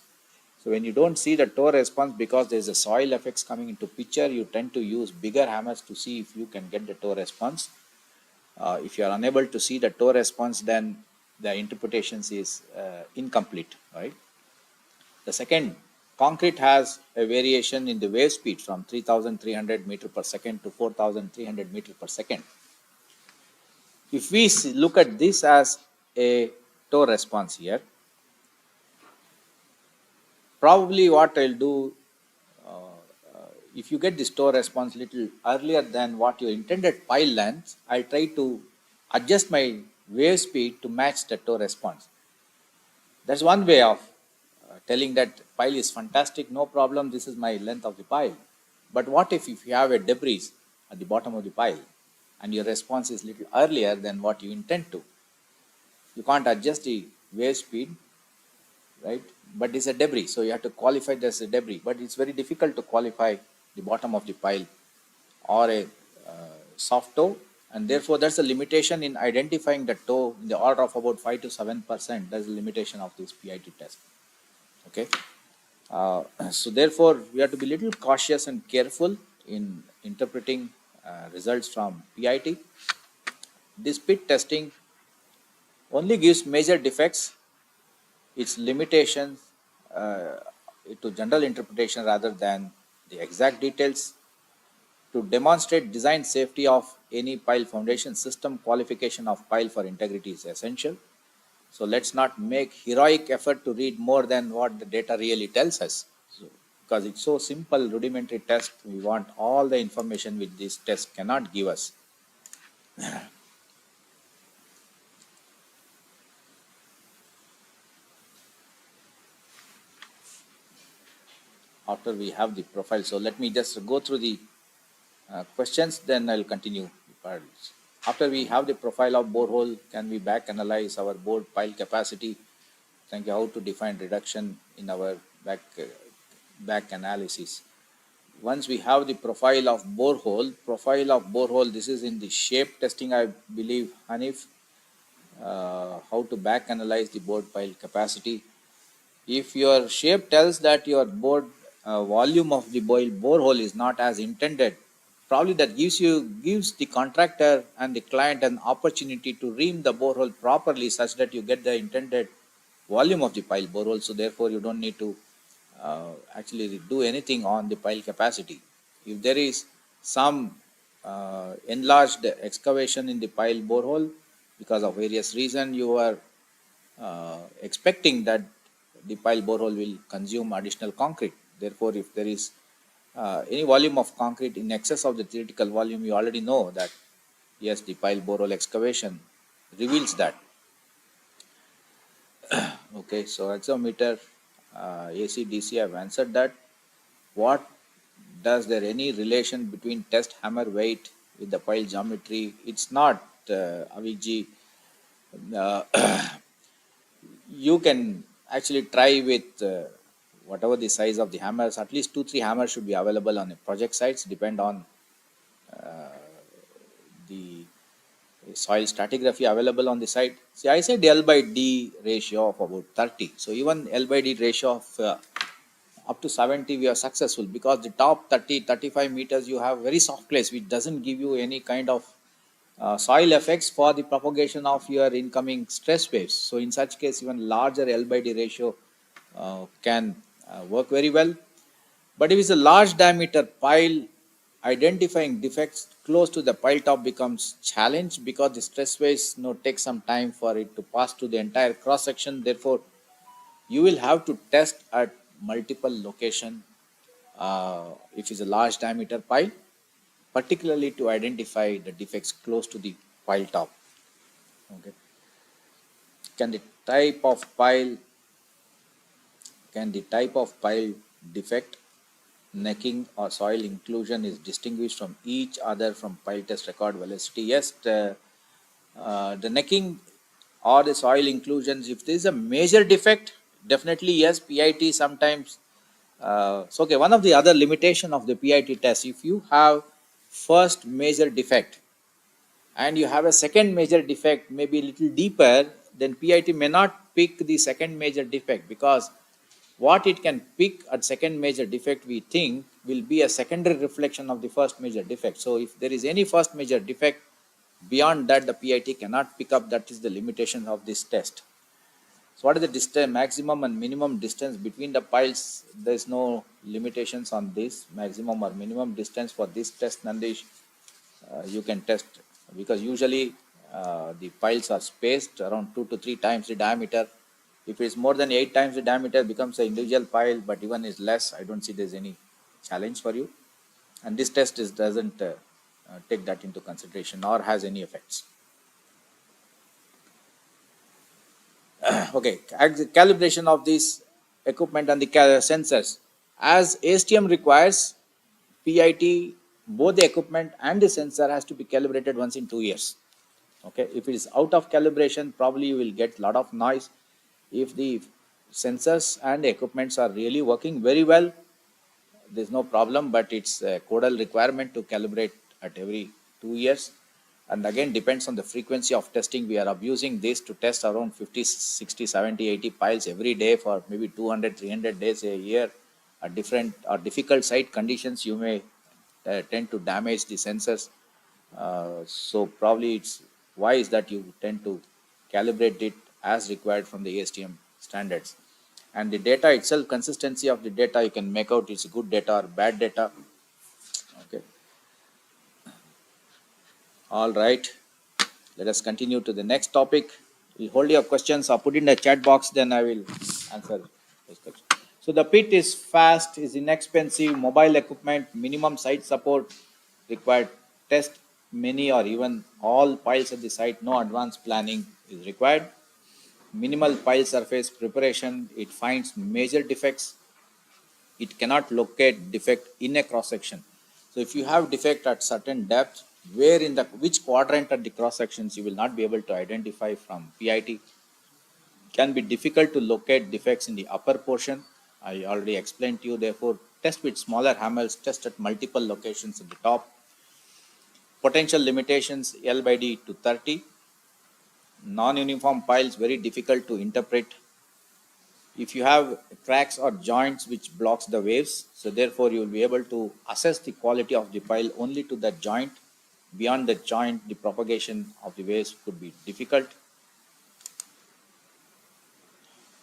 So when you don't see the toe response because there is a soil effects coming into picture, you tend to use bigger hammers to see if you can get the toe response. If you are unable to see the toe response, then the interpretations is incomplete, right? The second, concrete has a variation in the wave speed from 3,300 meter per second to 4,300 meter per second. If we look at this as a toe response here, probably what I'll do, if you get this toe response little earlier than what your intended pile length, I'll try to adjust my wave speed to match the toe response. That's one way of telling that pile is fantastic, no problem, this is my length of the pile. But what if you have a debris at the bottom of the pile and your response is little earlier than what you intend to? You can't adjust the wave speed, right? But it's a debris, so you have to qualify this as a debris. But it's very difficult to qualify the bottom of the pile or a soft toe, and therefore that's a limitation in identifying the toe in the order of about 5 to 7%. That's the limitation of this PIT test. Okay. So therefore, we have to be little cautious and careful in interpreting results from PIT. This pit testing only gives major defects, its limitations to general interpretation rather than the exact details. To demonstrate design safety of any pile foundation system, qualification of pile for integrity is essential. So let's not make heroic effort to read more than what the data really tells us. So, because it's so simple, rudimentary test, we want all the information which this test cannot give us. After we have the profile, so let me just go through the questions, then I'll continue. After we have the profile of borehole, can we back analyze our bore pile capacity? Thank you. How to define reduction in our back analysis. Once we have the profile of borehole, this is in the shape testing, I believe, Hanif. How to back analyze the board pile capacity. If your shape tells that your board volume of the borehole is not as intended, probably that gives the contractor and the client an opportunity to ream the borehole properly such that you get the intended volume of the pile borehole. So therefore, you don't need to actually do anything on the pile capacity. If there is some enlarged excavation in the pile borehole because of various reason, you are expecting that the pile borehole will consume additional concrete. Therefore, if there is any volume of concrete in excess of the theoretical volume, you already know that yes, the pile borehole excavation reveals that. Okay, so axometer, AC, DC, I've answered that. What does there any relation between test hammer weight with the pile geometry? It's not, Aviji. Uh, you can actually try with whatever the size of the hammers. At least 2 3 hammers should be available on a project sites, depend on the soil stratigraphy available on the site. See, I said L by D ratio of about 30. So even L by D ratio of up to 70, we are successful, because the top 30 35 meters you have very soft place, which doesn't give you any kind of soil effects for the propagation of your incoming stress waves. So in such case, even larger L by D ratio can work very well. But if it's a large diameter pile, identifying defects close to the pile top becomes challenge, because the stress waves take some time for it to pass through the entire cross section. Therefore, you will have to test at multiple location if it's a large diameter pile, particularly to identify the defects close to the pile top. Okay. Can the type of pile can the type of pile defect, necking or soil inclusion is distinguished from each other from pile test record velocity? Yes, the necking or the soil inclusions, if there is a major defect, definitely yes, PIT sometimes. So okay, one of the other limitation of the PIT test, if you have first major defect and you have a second major defect maybe a little deeper, then PIT may not pick the second major defect, because what it can pick at second major defect, we think, will be a secondary reflection of the first major defect. So if there is any first major defect, beyond that the PIT cannot pick up. That is the limitation of this test. So what is the distance, maximum and minimum distance between the piles? There is no limitations on this maximum or minimum distance for this test, Nandish. You can test, because usually the piles are spaced around 2 to 3 times the diameter. If it's more than 8 times the diameter, it becomes an individual pile, but even is less, I don't see there's any challenge for you. And this test doesn't take that into consideration or has any effects. Okay, calibration of this equipment and the sensors. As ASTM requires, PIT, both the equipment and the sensor has to be calibrated once in 2 years. Okay, if it is out of calibration, probably you will get a lot of noise. If the sensors and the equipments are really working very well, there's no problem, but it's a codal requirement to calibrate at every 2 years. And again, depends on the frequency of testing. We are abusing this to test around 50 60 70 80 piles every day for maybe 200 300 days a year at different or difficult site conditions. You may tend to damage the sensors. So probably it's wise that you tend to calibrate it as required from the ASTM standards. And the data itself, consistency of the data, you can make out it's good data or bad data. Okay. All right. Let us continue to the next topic. We'll hold your questions or put in the chat box, then I will answer those questions. So the pit is fast, is inexpensive, mobile equipment, minimum site support required, test many or even all piles at the site, no advanced planning is required. Minimal pile surface preparation, it finds major defects, it cannot locate defect in a cross section. So if you have defect at certain depth, where in the which quadrant at the cross sections, you will not be able to identify from PIT. Can be difficult to locate defects in the upper portion. I already explained to you. Therefore, test with smaller hammers, test at multiple locations at the top. Potential limitations, L by D to 30. Non-uniform piles, very difficult to interpret. If you have cracks or joints which blocks the waves, so therefore you will be able to assess the quality of the pile only to that joint. Beyond that joint, the propagation of the waves could be difficult.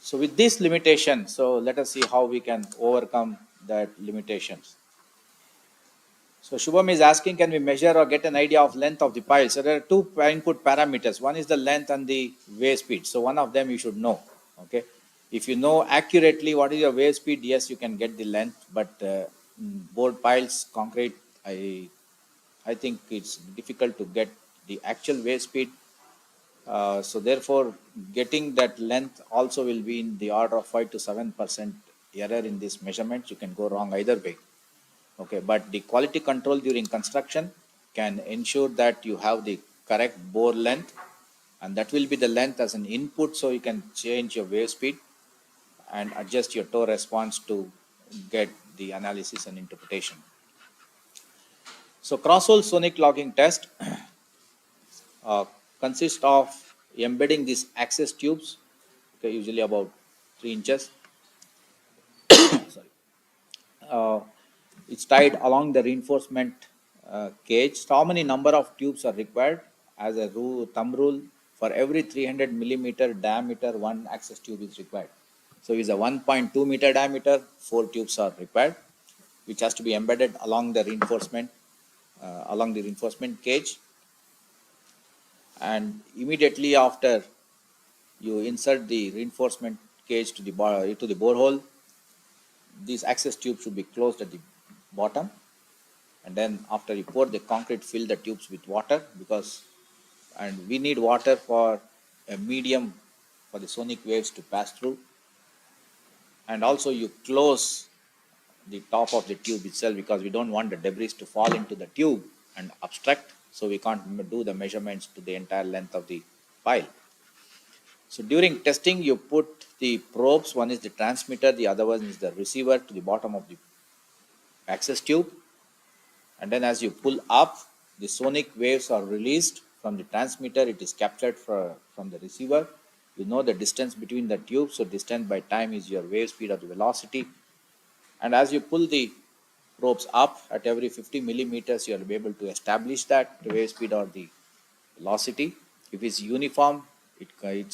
So with this limitation, so let us see how we can overcome that limitations. So Shubham is asking, can we measure or get an idea of length of the pile? So there are two input parameters. One is the length and the wave speed. So one of them you should know. Okay. If you know accurately what is your wave speed, yes, you can get the length. But board piles, concrete, I think it's difficult to get the actual wave speed. So therefore, getting that length also will be in the order of 5 to 7% error in this measurement. You can go wrong either way. Okay, but the quality control during construction can ensure that you have the correct bore length, and that will be the length as an input, so you can change your wave speed and adjust your toe response to get the analysis and interpretation. So Crosshole sonic logging test uh, consists of embedding these access tubes, okay, usually about 3 inches. Sorry. uh, it's tied along the reinforcement cage. So how many number of tubes are required? As a thumb rule, for every 300 millimeter diameter, one access tube is required. So it's a 1.2 meter diameter, 4 tubes are required, which has to be embedded along the reinforcement cage. And immediately after you insert the reinforcement cage to the borehole, these access tubes should be closed at the bottom, and then after you pour the concrete, fill the tubes with water, because and we need water for a medium for the sonic waves to pass through. And also you close the top of the tube itself, because we don't want the debris to fall into the tube and obstruct, so we can't do the measurements to the entire length of the pile. So during testing, you put the probes, one is the transmitter, the other one is the receiver, to the bottom of the access tube. And then as you pull up, the sonic waves are released from the transmitter. It is captured from the receiver. You know the distance between the tubes. So distance by time is your wave speed or the velocity. And as you pull the probes up at every 50 millimeters, you will be able to establish that the wave speed or the velocity. If it's uniform, it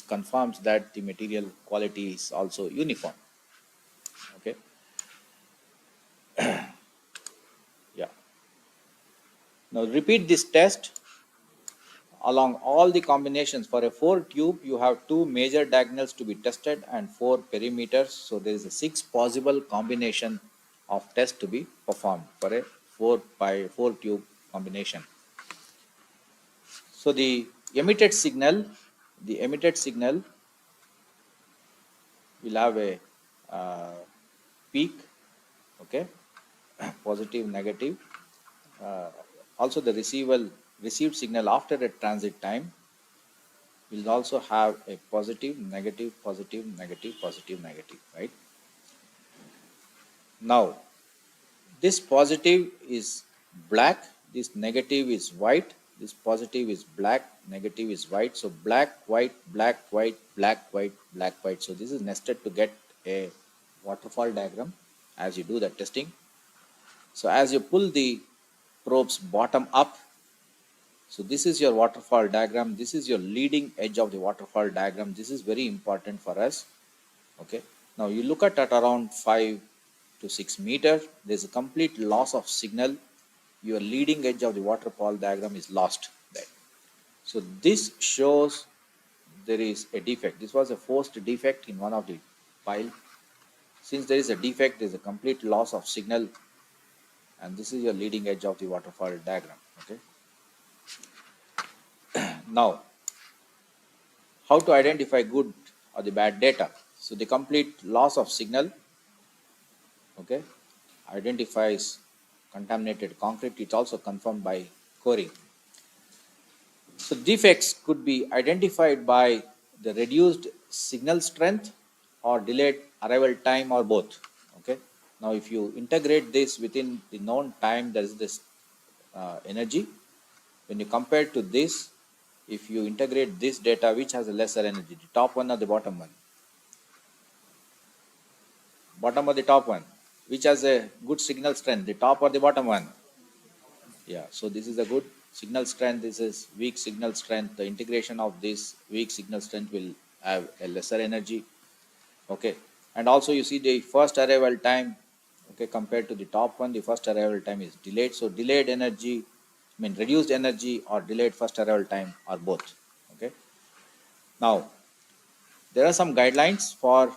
confirms that the material quality is also uniform. Okay. Yeah. Now repeat this test along all the combinations. For a 4 tube, you have 2 major diagonals to be tested and 4 perimeters. So there is a 6 possible combination of tests to be performed for a 4 tube combination. So the emitted signal will have a peak, okay, positive, negative. Uh, Also the received signal after a transit time will also have a positive, negative, positive, negative, positive, negative, right? Now, this positive is black, this negative is white, this positive is black, negative is white. So black, white, black, white, black, white, black, white. So this is nested to get a waterfall diagram as you do the testing. So as you pull the probes bottom up, so this is your waterfall diagram. This is your leading edge of the waterfall diagram. This is very important for us. Okay. Now you look at around 5 to 6 meters, there's a complete loss of signal. Your leading edge of the waterfall diagram is lost there. So this shows there is a defect. This was a forced defect in one of the pile. Since there is a defect, there is a complete loss of signal, and this is your leading edge of the waterfall diagram. Okay. Now, how to identify good or the bad data? So the complete loss of signal, okay, identifies contaminated concrete. It's also confirmed by coring. So defects could be identified by the reduced signal strength or delayed arrival time, or both. Okay. Now, if you integrate this within the known time, there is this energy. When you compare to this, if you integrate this data, which has a lesser energy, the top one or the bottom one? Bottom or the top one? Which has a good signal strength, the top or the bottom one? Yeah, so this is a good signal strength, this is weak signal strength. The integration of this weak signal strength will have a lesser energy. Okay, and also you see the first arrival time, okay, compared to the top one, the first arrival time is delayed. So delayed energy, I mean reduced energy or delayed first arrival time or both. Okay, now there are some guidelines for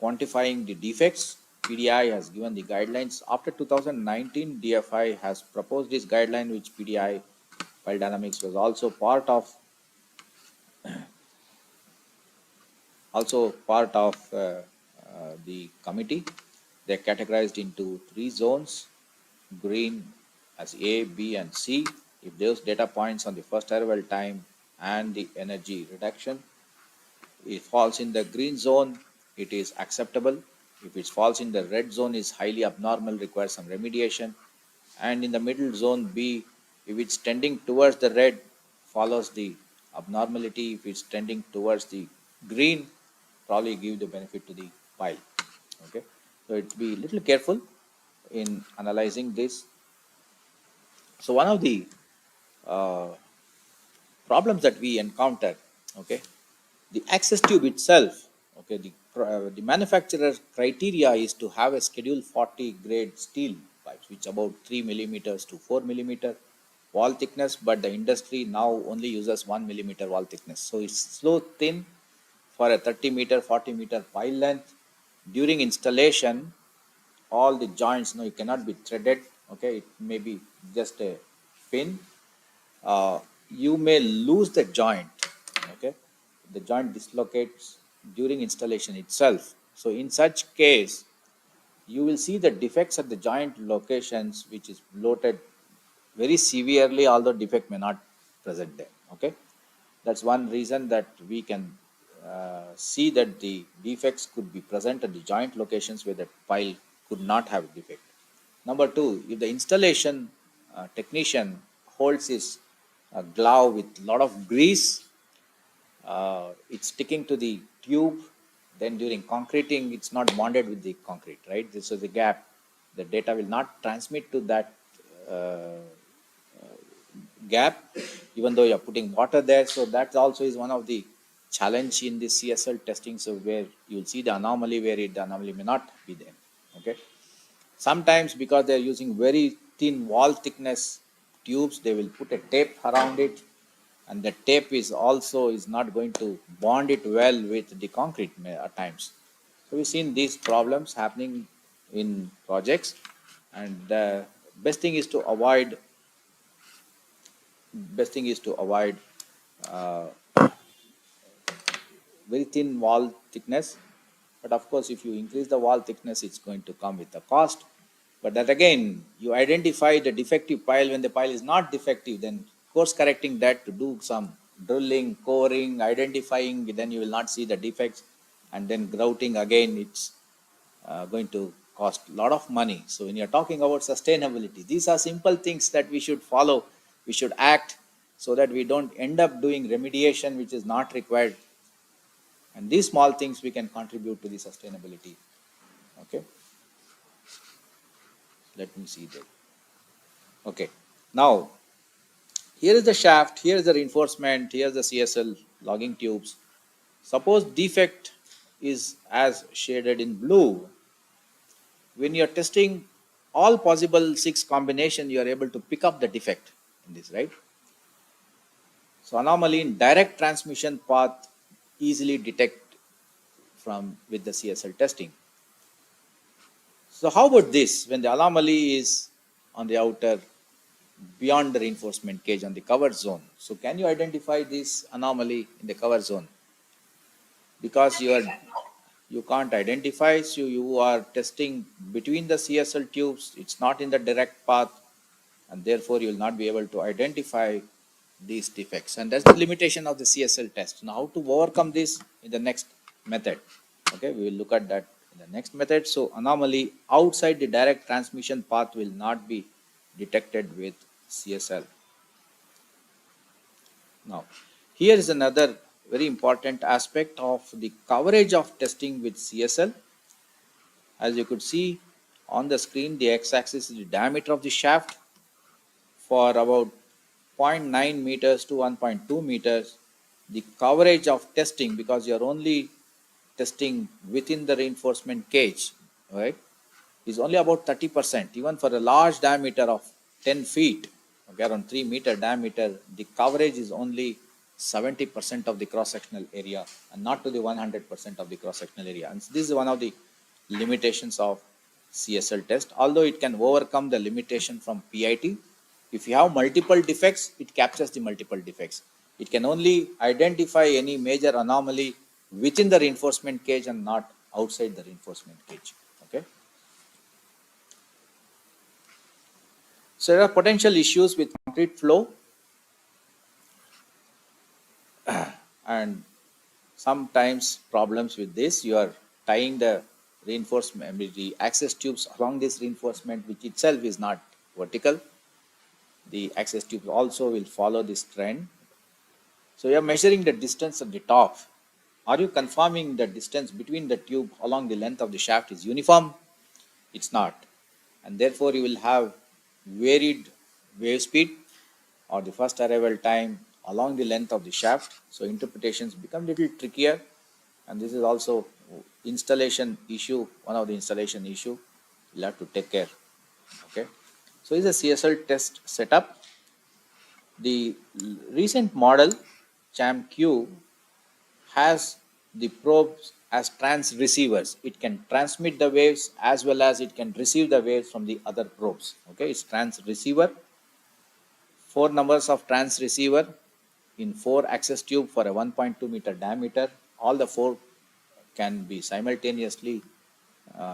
quantifying the defects. PDI has given the guidelines. After 2019, DFI has proposed this guideline, which PDI File Dynamics was also part of the committee. They're categorized into three zones: green as A, B, and C. If those data points on the first arrival time and the energy reduction, it falls in the green zone, it is acceptable. If it falls in the red zone, is highly abnormal, requires some remediation. And in the middle zone B, if it's tending towards the red, follows the abnormality. If it's tending towards the green, probably give the benefit to the pile. Okay, so it be a little careful in analyzing this. So one of the uh, problems that we encounter, okay, the access tube itself, okay, the manufacturer criteria is to have a schedule 40 grade steel pipes, which about 3 millimeters to 4 millimeter wall thickness, but the industry now only uses 1 millimeter wall thickness, so it's so thin for a 30-meter 40-meter pile length. During installation, all the joints, no, it cannot be threaded. Okay, it may be just a pin. You may lose the joint. Okay, the joint dislocates during installation itself. So in such case, you will see the defects at the joint locations, which is bloated very severely, although defect may not present there. Okay, that's one reason that we can see that the defects could be present at the joint locations where the pile could not have defect. Number two, if the installation technician holds his glove with a lot of grease, it's sticking to the tube. Then during concreting, it's not bonded with the concrete, right? This is the gap. The data will not transmit to that uh, gap, even though you're putting water there. So that also is one of the challenge in the CSL testing. So where you'll see the anomaly where the anomaly may not be there. Okay. Sometimes because they're using very thin wall thickness tubes, they will put a tape around it, and the tape is also is not going to bond it well with the concrete at times. So we've seen these problems happening in projects, and the best thing is to avoid best thing is to avoid uh, very thin wall thickness. But of course, if you increase the wall thickness, it's going to come with a cost. But that again, you identify the defective pile. When the pile is not defective, then course correcting that to do some drilling, coring, identifying, then you will not see the defects. And then grouting again, it's going to cost a lot of money. So when you're talking about sustainability, these are simple things that we should follow, we should act, so that we don't end up doing remediation which is not required. And these small things we can contribute to the sustainability. Okay, let me see that. Okay, now here is the shaft, here is the reinforcement, here is the CSL logging tubes. Suppose defect is as shaded in blue. When you're testing all possible six combination, you are able to pick up the defect in this, right? So anomaly in direct transmission path easily detect from with the CSL testing. So how about this when the anomaly is on the outer beyond the reinforcement cage on the cover zone? So can you identify this anomaly in the cover zone? Because you can't identify, so you are testing between the CSL tubes, it's not in the direct path, and therefore you will not be able to identify these defects. And that's the limitation of the CSL test. Now how to overcome this in the next method? Okay, we will look at that in the next method. So anomaly outside the direct transmission path will not be detected with CSL. Now, here is another very important aspect of the coverage of testing with CSL. As you could see on the screen, the x-axis is the diameter of the shaft for about 0.9 meters to 1.2 meters. The coverage of testing, because you are only testing within the reinforcement cage, right, is only about 30%. Even for a large diameter of 10 feet, okay, around 3 meter diameter, the coverage is only 70% of the cross-sectional area and not to the 100% of the cross-sectional area. And this is one of the limitations of CSL test. Although it can overcome the limitation from PIT, if you have multiple defects, it captures the multiple defects. It can only identify any major anomaly within the reinforcement cage and not outside the reinforcement cage. Okay. So there are potential issues with concrete flow and sometimes problems with this. You are tying the reinforcement, the access tubes along this reinforcement, which itself is not vertical. The access tubes also will follow this trend. So you are measuring the distance at the top. Are you confirming the distance between the tube along the length of the shaft is uniform? It's not. And therefore you will have varied wave speed or the first arrival time along the length of the shaft. So interpretations become little trickier, and this is also installation issue, one of the installation issue you'll have to take care. Okay. So is a CSL test setup. The recent model ChamQ has the probes as trans receivers. It can transmit the waves as well as it can receive the waves from the other probes. Okay, it's trans receiver. 4 numbers of trans receiver in 4 access tube for a 1.2 meter diameter. All the 4 can be simultaneously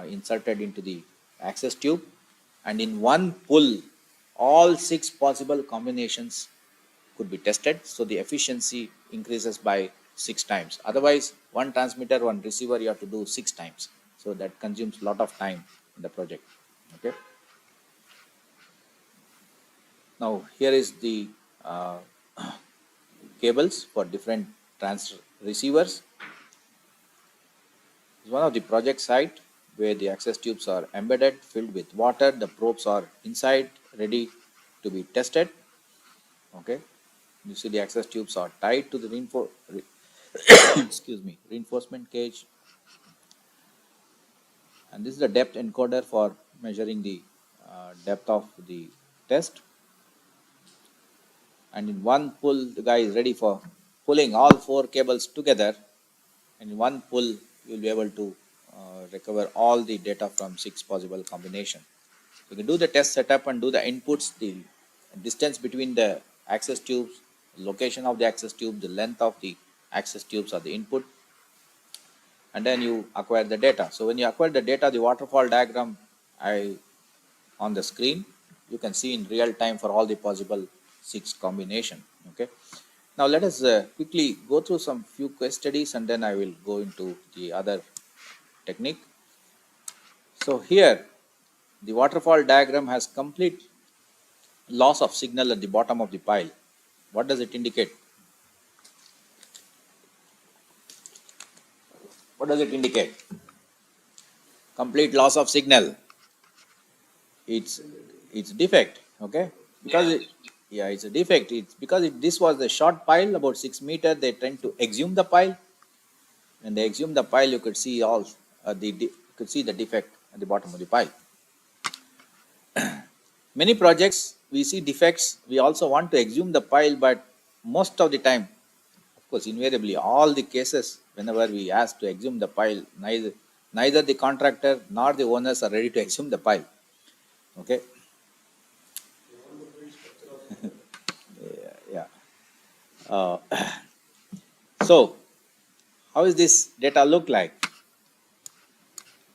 inserted into the access tube, and in one pull all 6 possible combinations could be tested, so the efficiency increases by 6 times. Otherwise, one transmitter, one receiver, you have to do 6 times, so that consumes a lot of time in the project. Okay. Now here is the cables for different trans receivers. It's one of the project site where the access tubes are embedded, filled with water. The probes are inside, ready to be tested. Okay, you see the access tubes are tied to the reinforcement cage, and this is the depth encoder for measuring the depth of the test. And in one pull, the guy is ready for pulling all 4 cables together, and in one pull you will be able to recover all the data from 6 possible combination. You can do the test setup and do the inputs, the distance between the access tubes, location of the access tube, the length of the access tubes are the input, and then you acquire the data. So when you acquire the data, the waterfall diagram on the screen, you can see in real time for all the possible 6 combination. Okay. Now let us quickly go through some few case studies, and then I will go into the other technique. So here the waterfall diagram has complete loss of signal at the bottom of the pile. What does it indicate? What does it indicate? Complete loss of signal. It's defect. Okay, because it's a defect. It's because this was a short pile about 6 meters. They tend to exhume the pile. When they exhume the pile, you could see all you could see the defect at the bottom of the pile. Many projects we see defects. We also want to exhume the pile, but most of the time, of course, invariably, all the cases whenever we ask to exhume the pile, neither the contractor nor the owners are ready to exhume the pile. Okay. Yeah. So, how is this data look like?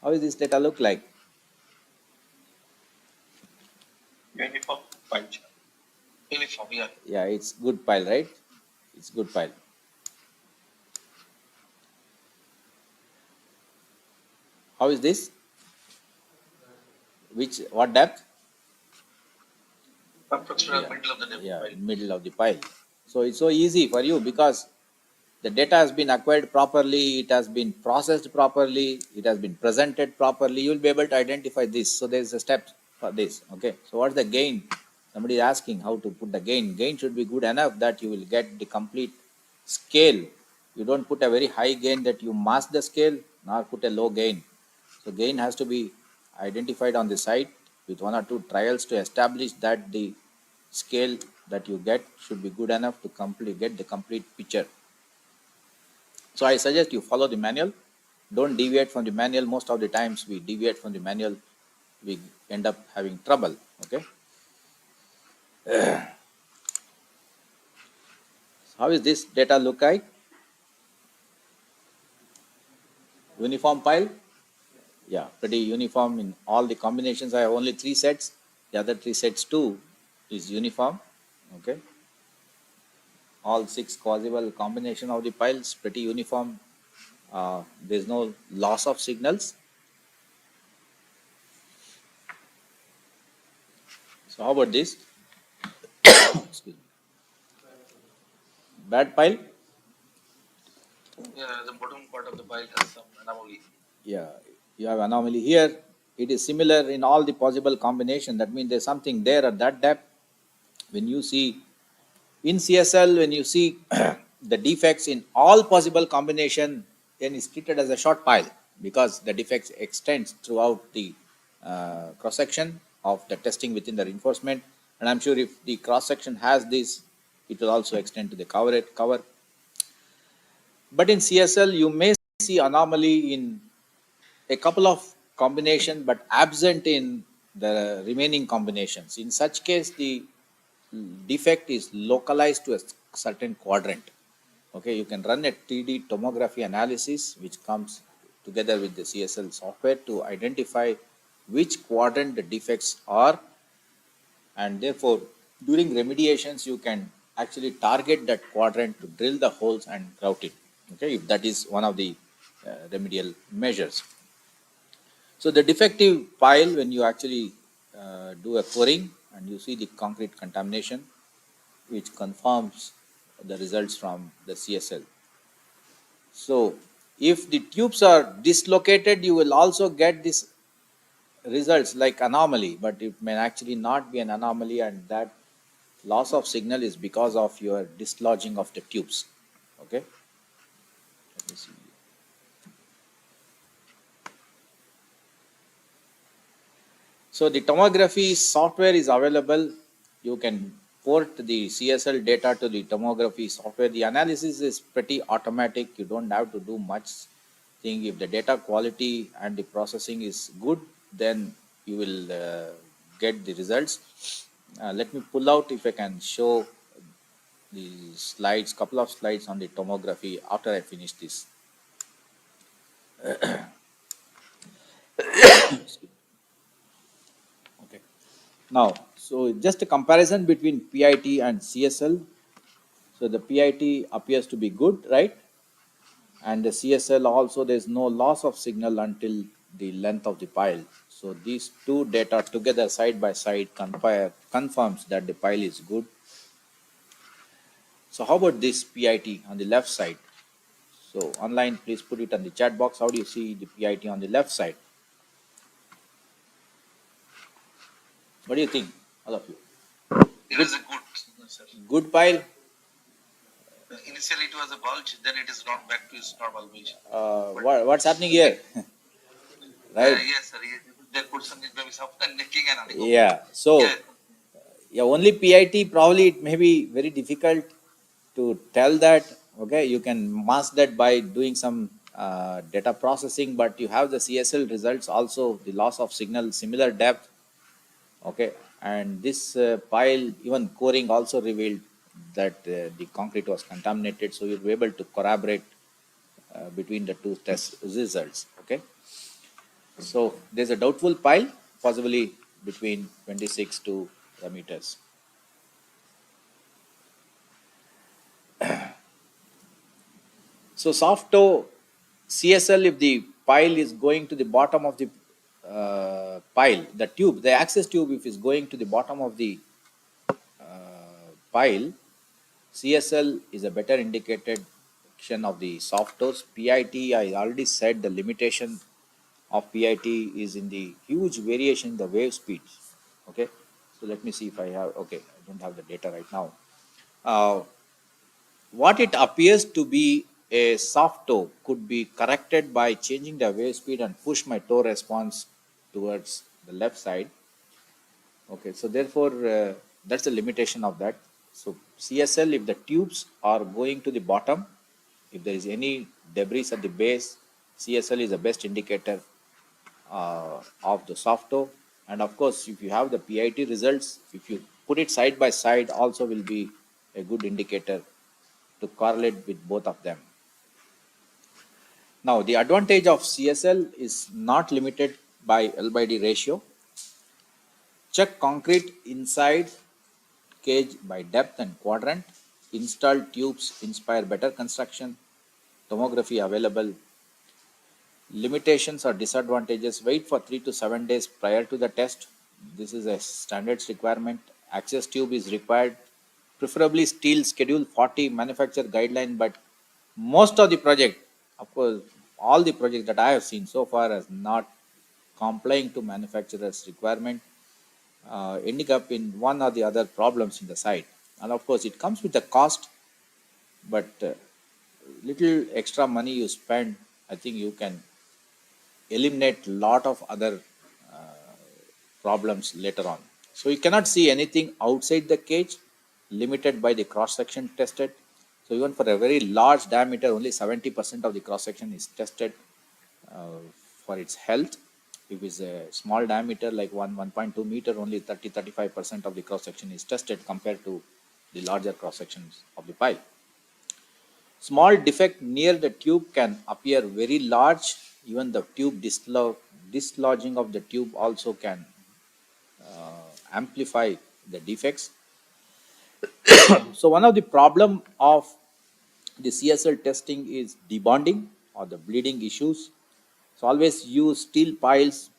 How is this data look like? Uniform pile. Uniform, yeah. Yeah, it's good pile, right? It's good pile. How is this? What depth? Approximately middle of the depth pile. Middle of the pile. So it's so easy for you because the data has been acquired properly, it has been processed properly, it has been presented properly. You will be able to identify this. So there is a step for this. Okay. So what's the gain? Somebody is asking how to put the gain. Gain should be good enough that you will get the complete scale you don't put a very high gain that you mask the scale, nor put a low gain. So gain has to be identified on the site with one or two trials to establish that the scale that you get should be good enough to get the complete picture. So I suggest you follow the manual. Don't deviate from the manual. Most of the times we deviate from the manual, we end up having trouble. Okay. How is this data look like? Uniform pile? Yeah, pretty uniform in all the combinations. I have only 3 sets. The other 3 sets too is uniform. Okay. All 6 possible combination of the piles pretty uniform. There's no loss of signals. So how about this? Excuse me. Bad pile? Yeah, the bottom part of the pile has some anomaly. Yeah, you have anomaly here. It is similar in all the possible combination. That means there's something there at that depth. When you see in CSL, when you see the defects in all possible combination, then it's treated as a short pile because the defects extends throughout the cross section of the testing within the reinforcement. And I'm sure if the cross section has this, it will also extend to the cover. But in CSL, you may see anomaly in a couple of combination, but absent in the remaining combinations. In such case, the defect is localized to a certain quadrant. Okay, you can run a 3D tomography analysis, which comes together with the CSL software to identify which quadrant the defects are, and therefore during remediations you can actually target that quadrant to drill the holes and grout it. Okay, if that is one of the remedial measures. So the defective pile, when you actually do a coring and you see the concrete contamination, which confirms the results from the CSL. So if the tubes are dislocated, you will also get this results like anomaly, but it may actually not be an anomaly, and that loss of signal is because of your dislodging of the tubes. Okay. Let me see. So the tomography software is available. You can port the CSL data to the tomography software. The analysis is pretty automatic. You don't have to do much thing. If the data quality and the processing is good, then you will get the results. Let me pull out if I can show the slides, couple of slides on the tomography after I finish this. Okay. Now, so just a comparison between PIT and CSL. So the PIT appears to be good, right? And the CSL also, there's no loss of signal until the length of the pile. So these two data together side by side confirms that the pile is good. So how about this PIT on the left side? So online, please put it on the chat box. How do you see the PIT on the left side? What do you think, all of you? It is a good signal, sir. Good pile? Initially it was a bulge, then it is not back to its normal bulge. What's happening here? Right? Yes, sir. They put some maybe something necking and Yeah. So, yeah, only PIT, probably it may be very difficult to tell that. Okay, you can mask that by doing some data processing, but you have the CSL results also, the loss of signal, similar depth. Okay, and this pile, even coring also revealed that the concrete was contaminated, so you'll be able to corroborate between the two test results. Okay, so there's a doubtful pile, possibly between 26 to meters. So soft toe CSL, if the pile is going to the bottom of the pile, the tube, the access tube, if is going to the bottom of the pile, CSL is a better indication of the soft toes. PIT, I already said the limitation of PIT is in the huge variation in the wave speeds. Okay, so let me see if I have, okay, I don't have the data right now. What it appears to be a soft toe could be corrected by changing the wave speed and push my toe response towards the left side. Okay, so therefore that's the limitation of that. So CSL, if the tubes are going to the bottom, if there is any debris at the base, CSL is the best indicator of the soft toe. And of course, if you have the PIT results, if you put it side by side, also will be a good indicator to correlate with both of them. Now, the advantage of CSL is not limited by L by D ratio. Check concrete inside cage by depth and quadrant. Installed tubes inspire better construction. Tomography available. Limitations or disadvantages: wait for 3 to 7 days prior to the test. This is a standards requirement. Access tube is required, preferably steel. Schedule 40 manufacturer guideline, but most of the project, of course, all the projects that I have seen so far has not complying to manufacturer's requirement, ending up in one or the other problems in the site. And of course, it comes with a cost, but little extra money you spend, I think you can eliminate lot of other problems later on. So you cannot see anything outside the cage, limited by the cross section tested. So even for a very large diameter, only 70% of the cross section is tested for its health. If it's a small diameter like 1.2 meter, only 35% of the cross section is tested compared to the larger cross sections of the pile. Small defect near the tube can appear very large. Even the tube dislodging of the tube also can amplify the defects. So one of the problem of the CSL testing is debonding or the bleeding issues. So always use steel piles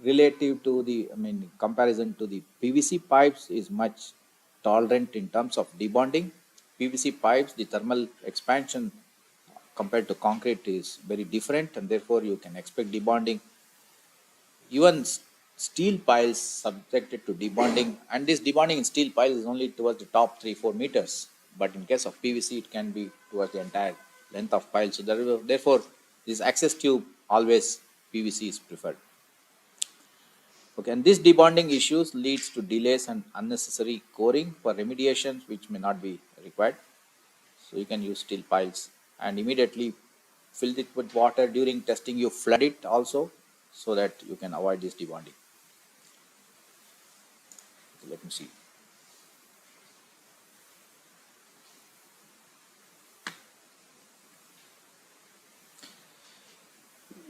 relative to the, comparison to the PVC pipes is much tolerant in terms of debonding. PVC pipes, the thermal expansion compared to concrete is very different, and therefore you can expect debonding. Even steel piles subjected to debonding, and this debonding in steel piles is only towards the top 3-4 meters, but in case of PVC it can be towards the entire length of pile. So therefore this access tube always PVC is preferred. Okay, and this debonding issues leads to delays and unnecessary coring for remediations which may not be required. So you can use steel piles and immediately fill it with water. During testing you flood it also, so that you can avoid this debonding. Let me see.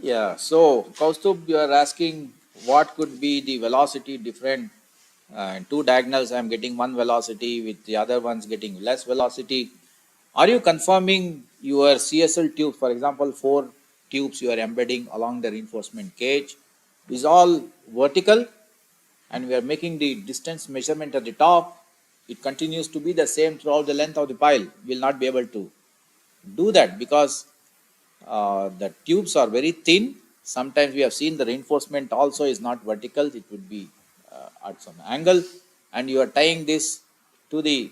Yeah, so Kaustubh, you are asking what could be the velocity different. In two diagonals, I am getting one velocity, with the other ones getting less velocity. Are you confirming your CSL tube, for example, 4 tubes you are embedding along the reinforcement cage is all vertical, and we are making the distance measurement at the top, it continues to be the same throughout the length of the pile? We will not be able to do that because the tubes are very thin. Sometimes we have seen the reinforcement also is not vertical, it would be at some angle, and you are tying this to the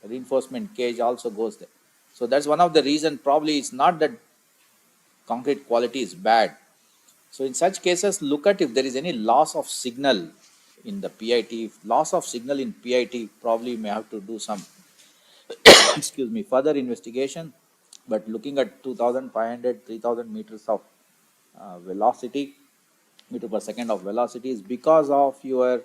reinforcement cage also goes there. So that's one of the reason. Probably it's not that concrete quality is bad. So in such cases, look at if there is any loss of signal in the PIT. If loss of signal in PIT, probably may have to do some excuse me, further investigation. But looking at 2,500, 3,000 meters of velocity, meter per second of velocity, is because of your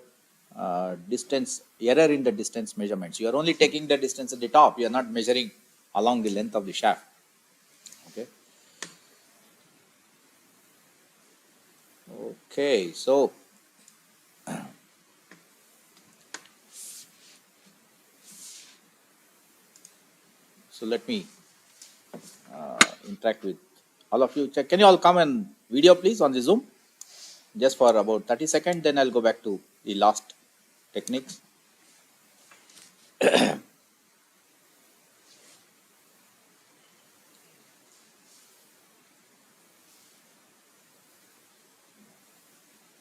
distance error in the distance measurements. You are only taking the distance at the top. You are not measuring along the length of the shaft. Okay. Okay. So let me interact with all of you. Can you all come and video please on the Zoom? Just for about 30 seconds, then I'll go back to the last techniques.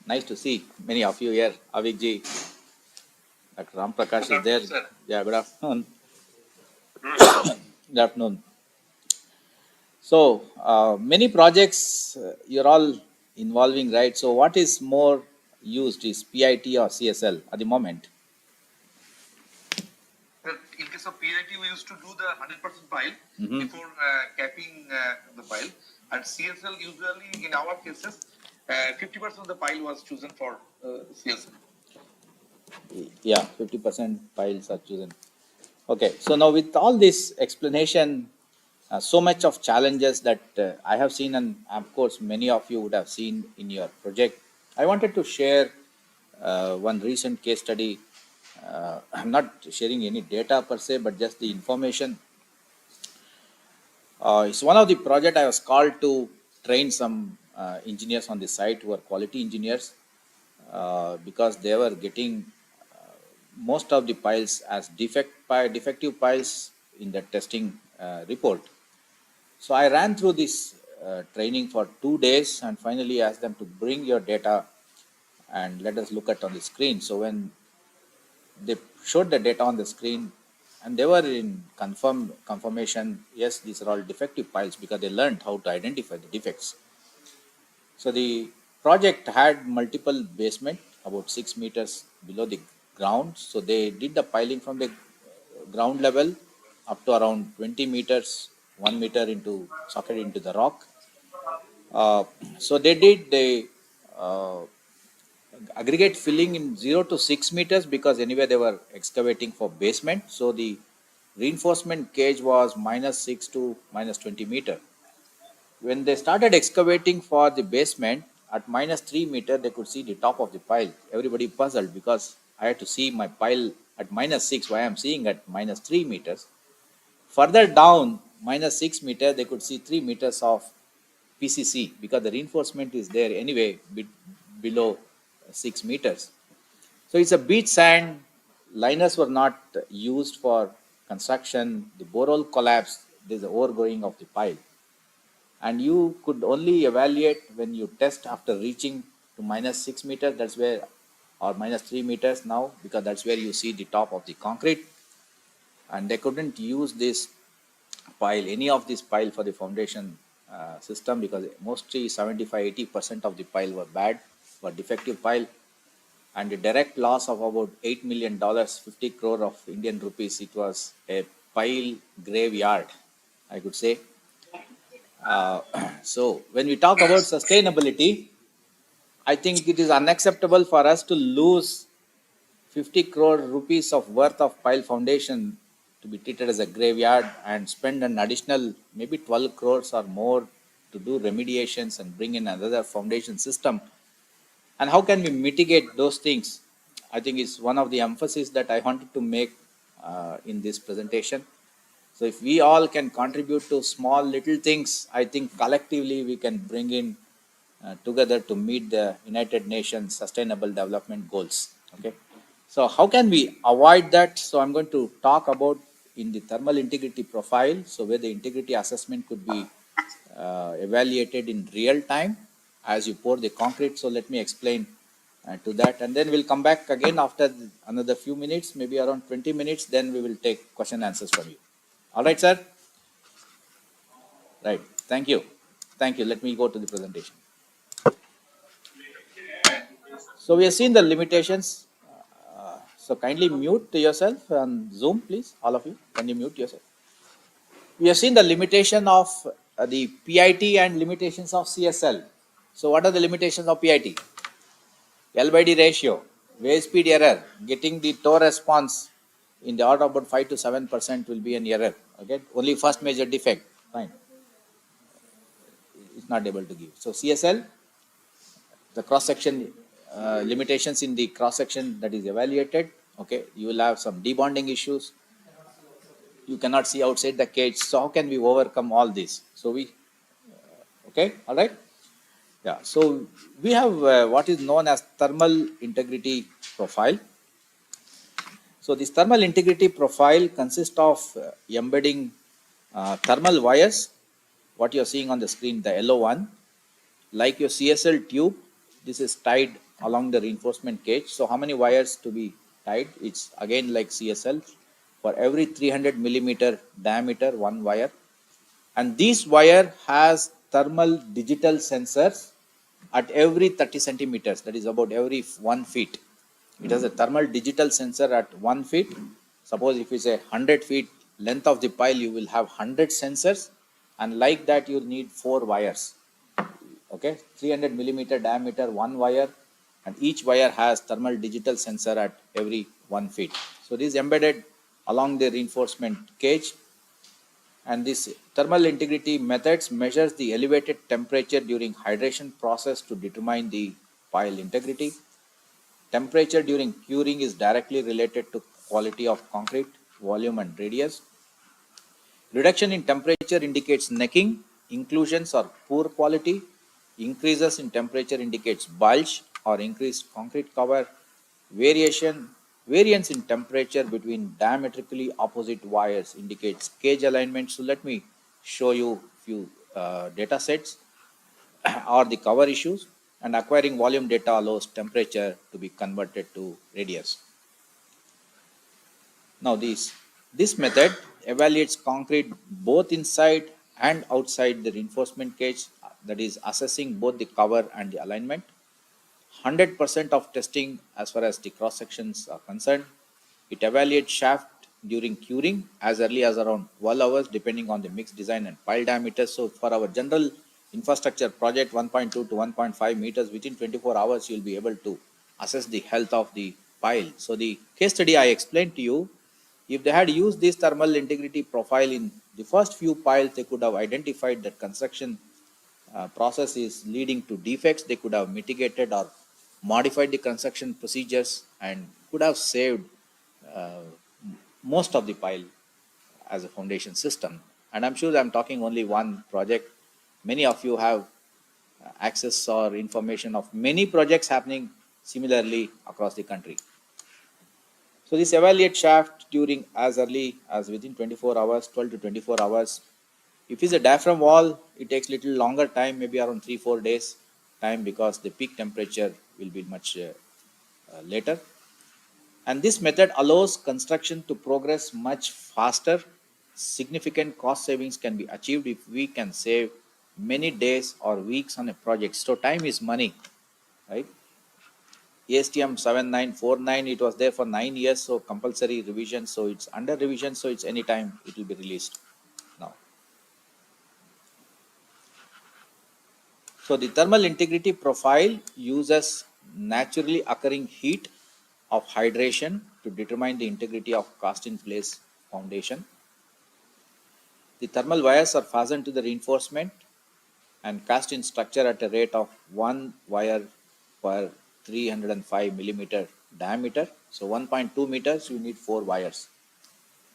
Nice to see many of you here. Avikji, Dr. Ram Prakash is there. Sir. Yeah, good afternoon. Good afternoon. So many projects you're all involving, right? So what is more used, is PIT or CSL at the moment? Well, in case of PIT, we used to do the 100% pile before capping the pile, and CSL usually in our cases, 50% of the pile was chosen for CSL. Yeah, 50% piles are chosen. Okay, so now with all this explanation, so much of challenges that I have seen, and of course many of you would have seen in your project, I wanted to share one recent case study. I'm not sharing any data per se, but just the information. It's one of the project I was called to train some engineers on the site who are quality engineers, because they were getting most of the piles as defective piles in the testing report. So I ran through this training for 2 days and finally asked them to bring your data and let us look at on the screen. So when they showed the data on the screen, and they were in confirmation, yes, these are all defective piles, because they learned how to identify the defects. So the project had multiple basement about 6 meters below the ground. So they did the piling from the ground level up to around 20 meters, 1 meter into socket into the rock. So they did the uh, aggregate filling in 0 to 6 meters, because anyway they were excavating for basement. So the reinforcement cage was -6 to -20 meter. When they started excavating for the basement at -3 meter, they could see the top of the pile. Everybody puzzled, because I had to see my pile at -6, why I'm seeing at -3 meters. Further down, -6 meter, they could see 3 meters of PCC, because the reinforcement is there anyway below 6 meters. So it's a beach sand. Liners were not used for construction. The borehole collapsed. There's an overgrowing of the pile. And you could only evaluate when you test after reaching to -6 meters. That's where, or -3 meters now, because that's where you see the top of the concrete. And they couldn't use this pile, any of this pile, for the foundation system, because mostly 75-80% of the pile were bad, were defective pile, and a direct loss of about $8 million, 50 crore of Indian rupees. It was a pile graveyard, I could say. Uh, so when we talk about sustainability, I think it is unacceptable for us to lose 50 crore rupees of worth of pile foundation to be treated as a graveyard, and spend an additional maybe 12 crores or more to do remediations and bring in another foundation system. And how can we mitigate those things? I think is one of the emphasis that I wanted to make in this presentation. So if we all can contribute to small little things, I think collectively we can bring in together to meet the United Nations Sustainable Development Goals. Okay. So how can we avoid that? So I'm going to talk about in the thermal integrity profile. So where the integrity assessment could be evaluated in real time as you pour the concrete. So let me explain to that, and then we'll come back again after another few minutes, maybe around 20 minutes. Then we will take question answers from you. All right, sir. Right. Thank you. Thank you. Let me go to the presentation. So we have seen the limitations. So kindly mute yourself on Zoom, please. All of you, can you mute yourself? We have seen the limitation of the PIT and limitations of CSL. So what are the limitations of PIT? L by D ratio, wave speed error, getting the toe response in the order of about 5 to 7% will be an error. Okay, only first major defect. Fine, it's not able to give. So CSL, the cross section limitations in the cross section that is evaluated. Okay, you will have some debonding issues. You cannot see outside the cage. So how can we overcome all this? So we, okay, all right. Yeah, so we have what is known as thermal integrity profile. So this thermal integrity profile consists of embedding thermal wires, what you're seeing on the screen, the yellow one, like your CSL tube. This is tied along the reinforcement cage. So how many wires to be tied? It's again like CSL. For every 300 millimeter diameter, one wire. And this wire has thermal digital sensors at every 30 centimeters, that is about every 1 feet. It has a thermal digital sensor at 1 feet. Suppose if it's a 100 feet length of the pile, you will have 100 sensors, and like that you need 4 wires. Okay, 300 millimeter diameter, one wire, and each wire has thermal digital sensor at every 1 feet. So this is embedded along the reinforcement cage, and this thermal integrity methods measures the elevated temperature during hydration process to determine the pile integrity. Temperature during curing is directly related to quality of concrete, volume and radius. Reduction in temperature indicates necking, inclusions or poor quality. Increases in temperature indicates bulge or increased concrete cover. Variance in temperature between diametrically opposite wires indicates cage alignment. So let me show you few data sets or the cover issues, and acquiring volume data allows temperature to be converted to radius. Now this method evaluates concrete both inside and outside the reinforcement cage, that is assessing both the cover and the alignment. 100% of testing as far as the cross sections are concerned. It evaluates shaft during curing as early as around 12 hours depending on the mix design and pile diameter. So for our general infrastructure project 1.2 to 1.5 meters, within 24 hours you will be able to assess the health of the pile. So the case study I explained to you, if they had used this thermal integrity profile in the first few piles, they could have identified that construction process is leading to defects. They could have mitigated or modified the construction procedures and could have saved uh, most of the pile as a foundation system. And I'm sure I'm talking only one project. Many of you have access or information of many projects happening similarly across the country. So this evaluate shaft during as early as within 24 hours, 12 to 24 hours. If it's a diaphragm wall, it takes little longer time, maybe around 3-4 days time, because the peak temperature will be much later. And this method allows construction to progress much faster. Significant cost savings can be achieved if we can save many days or weeks on a project. So time is money, right? ASTM 7949, it was there for 9 years, so compulsory revision. So it's under revision, so it's anytime it will be released now. So the thermal integrity profile uses naturally occurring heat of hydration to determine the integrity of cast in place foundation. The thermal wires are fastened to the reinforcement and cast in structure at a rate of 1 wire per 305 millimeter diameter. So 1.2 meters, you need 4 wires.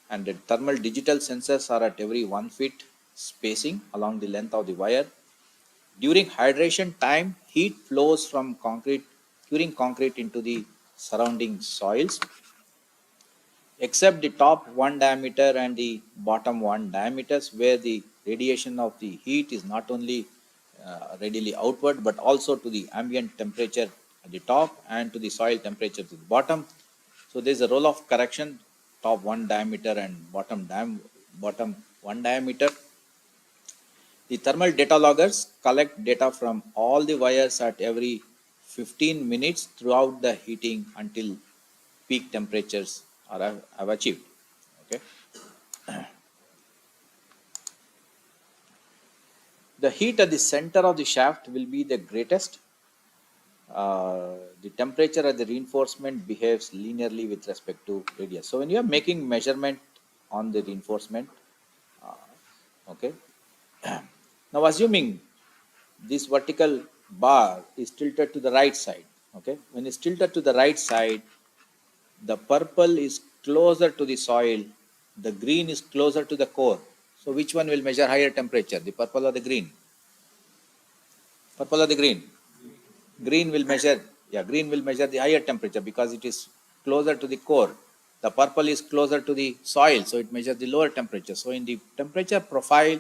And the thermal digital sensors are at every 1 feet spacing along the length of the wire. During hydration time, heat flows from curing concrete into the surrounding soils. Except the top 1 diameter and the bottom 1 diameters, where the radiation of the heat is not only readily outward but also to the ambient temperature at the top and to the soil temperature at the bottom. So there is a role of correction, top 1 diameter and bottom 1 diameter. The thermal data loggers collect data from all the wires at every 15 minutes throughout the heating until peak temperatures are achieved. Okay. The heat at the center of the shaft will be the greatest. The temperature at the reinforcement behaves linearly with respect to radius. So when you are making measurement on the reinforcement, okay. Now assuming this vertical bar is tilted to the right side, okay. When it's tilted to the right side, the purple is closer to the soil, the green is closer to the core. So which one will measure higher temperature, the purple or the green? Purple or the green? Green will measure, yeah, green will measure the higher temperature because it is closer to the core. The purple is closer to the soil, so it measures the lower temperature. So in the temperature profile,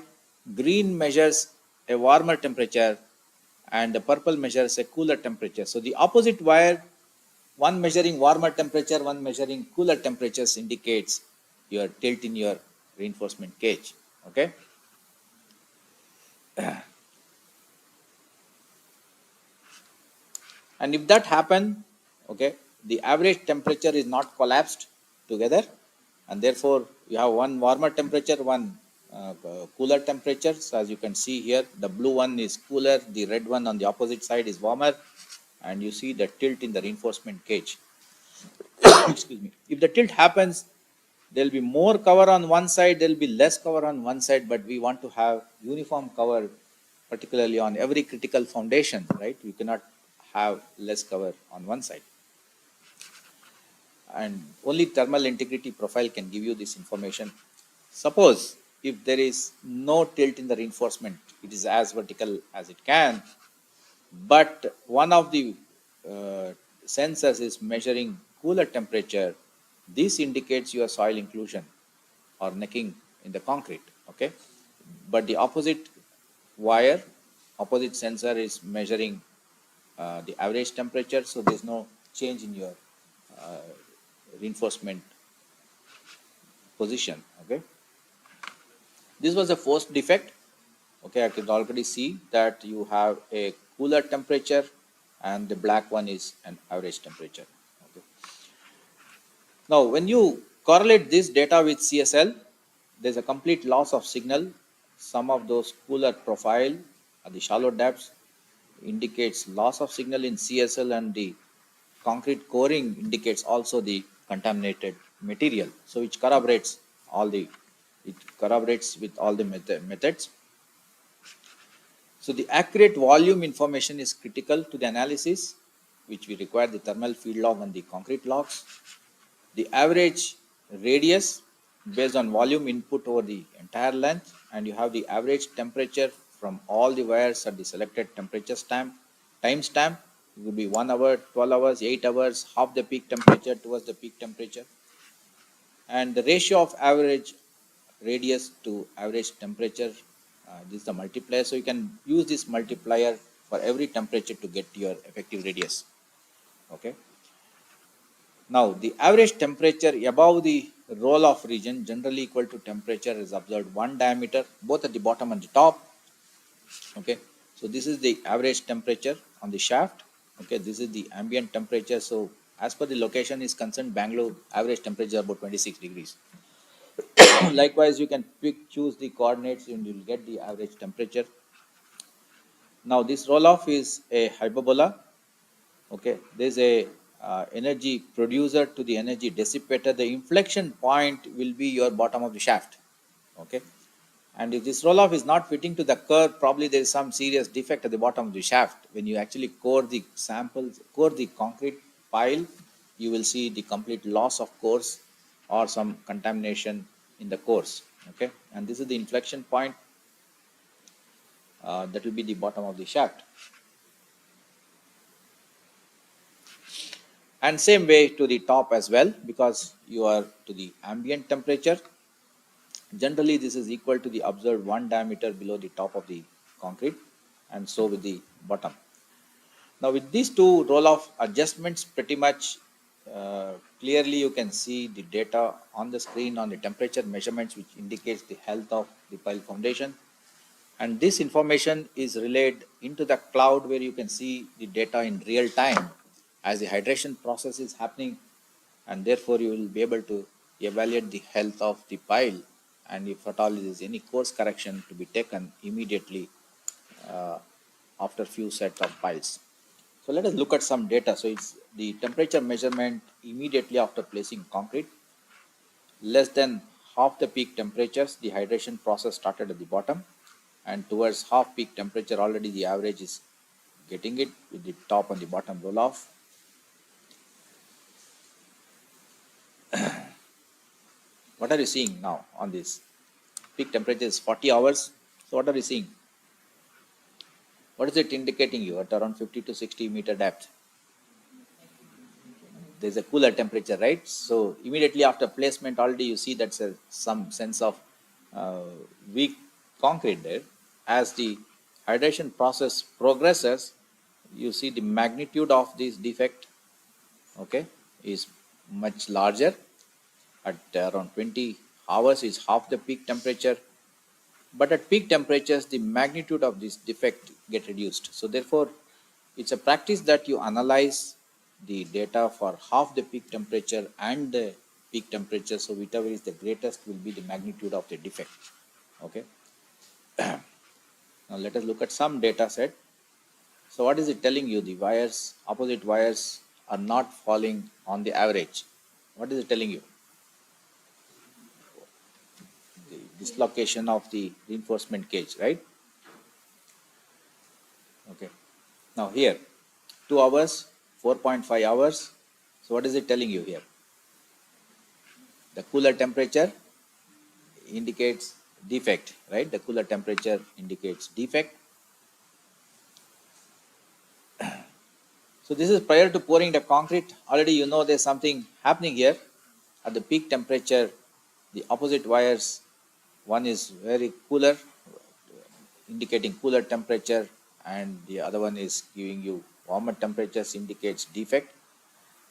green measures a warmer temperature and the purple measures a cooler temperature. So the opposite wire, one measuring warmer temperature, one measuring cooler temperatures, indicates your tilt in your reinforcement cage. Okay. And if that happen, okay, the average temperature is not collapsed together, and therefore you have one warmer temperature, one cooler temperature. So as you can see here, the blue one is cooler, the red one on the opposite side is warmer, and you see the tilt in the reinforcement cage. Excuse me. If the tilt happens, there will be more cover on one side, there will be less cover on one side, but we want to have uniform cover, particularly on every critical foundation, right? We cannot have less cover on one side. And only thermal integrity profile can give you this information. Suppose if there is no tilt in the reinforcement, it is as vertical as it can, but one of the sensors is measuring cooler temperature, this indicates your soil inclusion or necking in the concrete, okay? But the opposite wire, opposite sensor is measuring the average temperature, so there's no change in your reinforcement position, okay? This was a forced defect, okay? I could already see that you have a cooler temperature and the black one is an average temperature, okay? Now, when you correlate this data with CSL, there's a complete loss of signal. Some of those cooler profile at the shallow depths indicates loss of signal in CSL, and the concrete coring indicates also the contaminated material. So it corroborates with all the methods. So the accurate volume information is critical to the analysis, which we require the thermal field log and the concrete logs. The average radius based on volume input over the entire length, and you have the average temperature from all the wires at the selected temperature time stamp. It will be 1 hour, 12 hours, 8 hours, half the peak temperature towards the peak temperature. And the ratio of average radius to average temperature, this is the multiplier. So you can use this multiplier for every temperature to get your effective radius, okay? Now, the average temperature above the roll-off region generally equal to temperature is observed one diameter, both at the bottom and the top. Okay, so this is the average temperature on the shaft. Okay, this is the ambient temperature. So as per the location is concerned, Bangalore average temperature about 26 degrees. Likewise, you can choose the coordinates and you'll get the average temperature. Now, this roll-off is a hyperbola. Okay, there's a energy producer to the energy dissipator. The inflection point will be your bottom of the shaft. Okay, and if this roll off is not fitting to the curve, probably there is some serious defect at the bottom of the shaft. When you actually core the concrete pile, you will see the complete loss of cores or some contamination in the cores. Okay, and this is the inflection point, that will be the bottom of the shaft. And same way to the top as well, because you are to the ambient temperature. Generally, this is equal to the observed one diameter below the top of the concrete, and so with the bottom. Now, with these two roll-off adjustments, pretty much clearly you can see the data on the screen on the temperature measurements, which indicates the health of the pile foundation. And this information is relayed into the cloud, where you can see the data in real time as the hydration process is happening, and therefore you will be able to evaluate the health of the pile, and if at all there is any course correction to be taken immediately after few sets of piles. So let us look at some data. So it's the temperature measurement immediately after placing concrete. Less than half the peak temperatures, the hydration process started at the bottom, and towards half peak temperature already the average is getting it with the top and the bottom roll off. What are you seeing now on this? Peak temperature is 40 hours. So what are you seeing? What is it indicating you at around 50 to 60 meter depth? There's a cooler temperature, right? So immediately after placement already you see that's some sense of weak concrete there. As the hydration process progresses, you see the magnitude of this defect, okay, is much larger. At around 20 hours is half the peak temperature. but at peak temperatures, the magnitude of this defect get reduced. So therefore, it's a practice that you analyze the data for half the peak temperature and the peak temperature. So whichever is the greatest will be the magnitude of the defect. Okay. Now let us look at some data set. So what is it telling you? The wires, opposite wires are not falling on the average. What is it telling you? The dislocation of the reinforcement cage, right? Okay. Now here, 2 hours, 4.5 hours. So what is it telling you here? The cooler temperature indicates defect, right? The cooler temperature indicates defect. So this is prior to pouring the concrete. Already you know there's something happening here. At the peak temperature, the opposite wires, one is very cooler, indicating cooler temperature, and the other one is giving you warmer temperatures, indicates defect.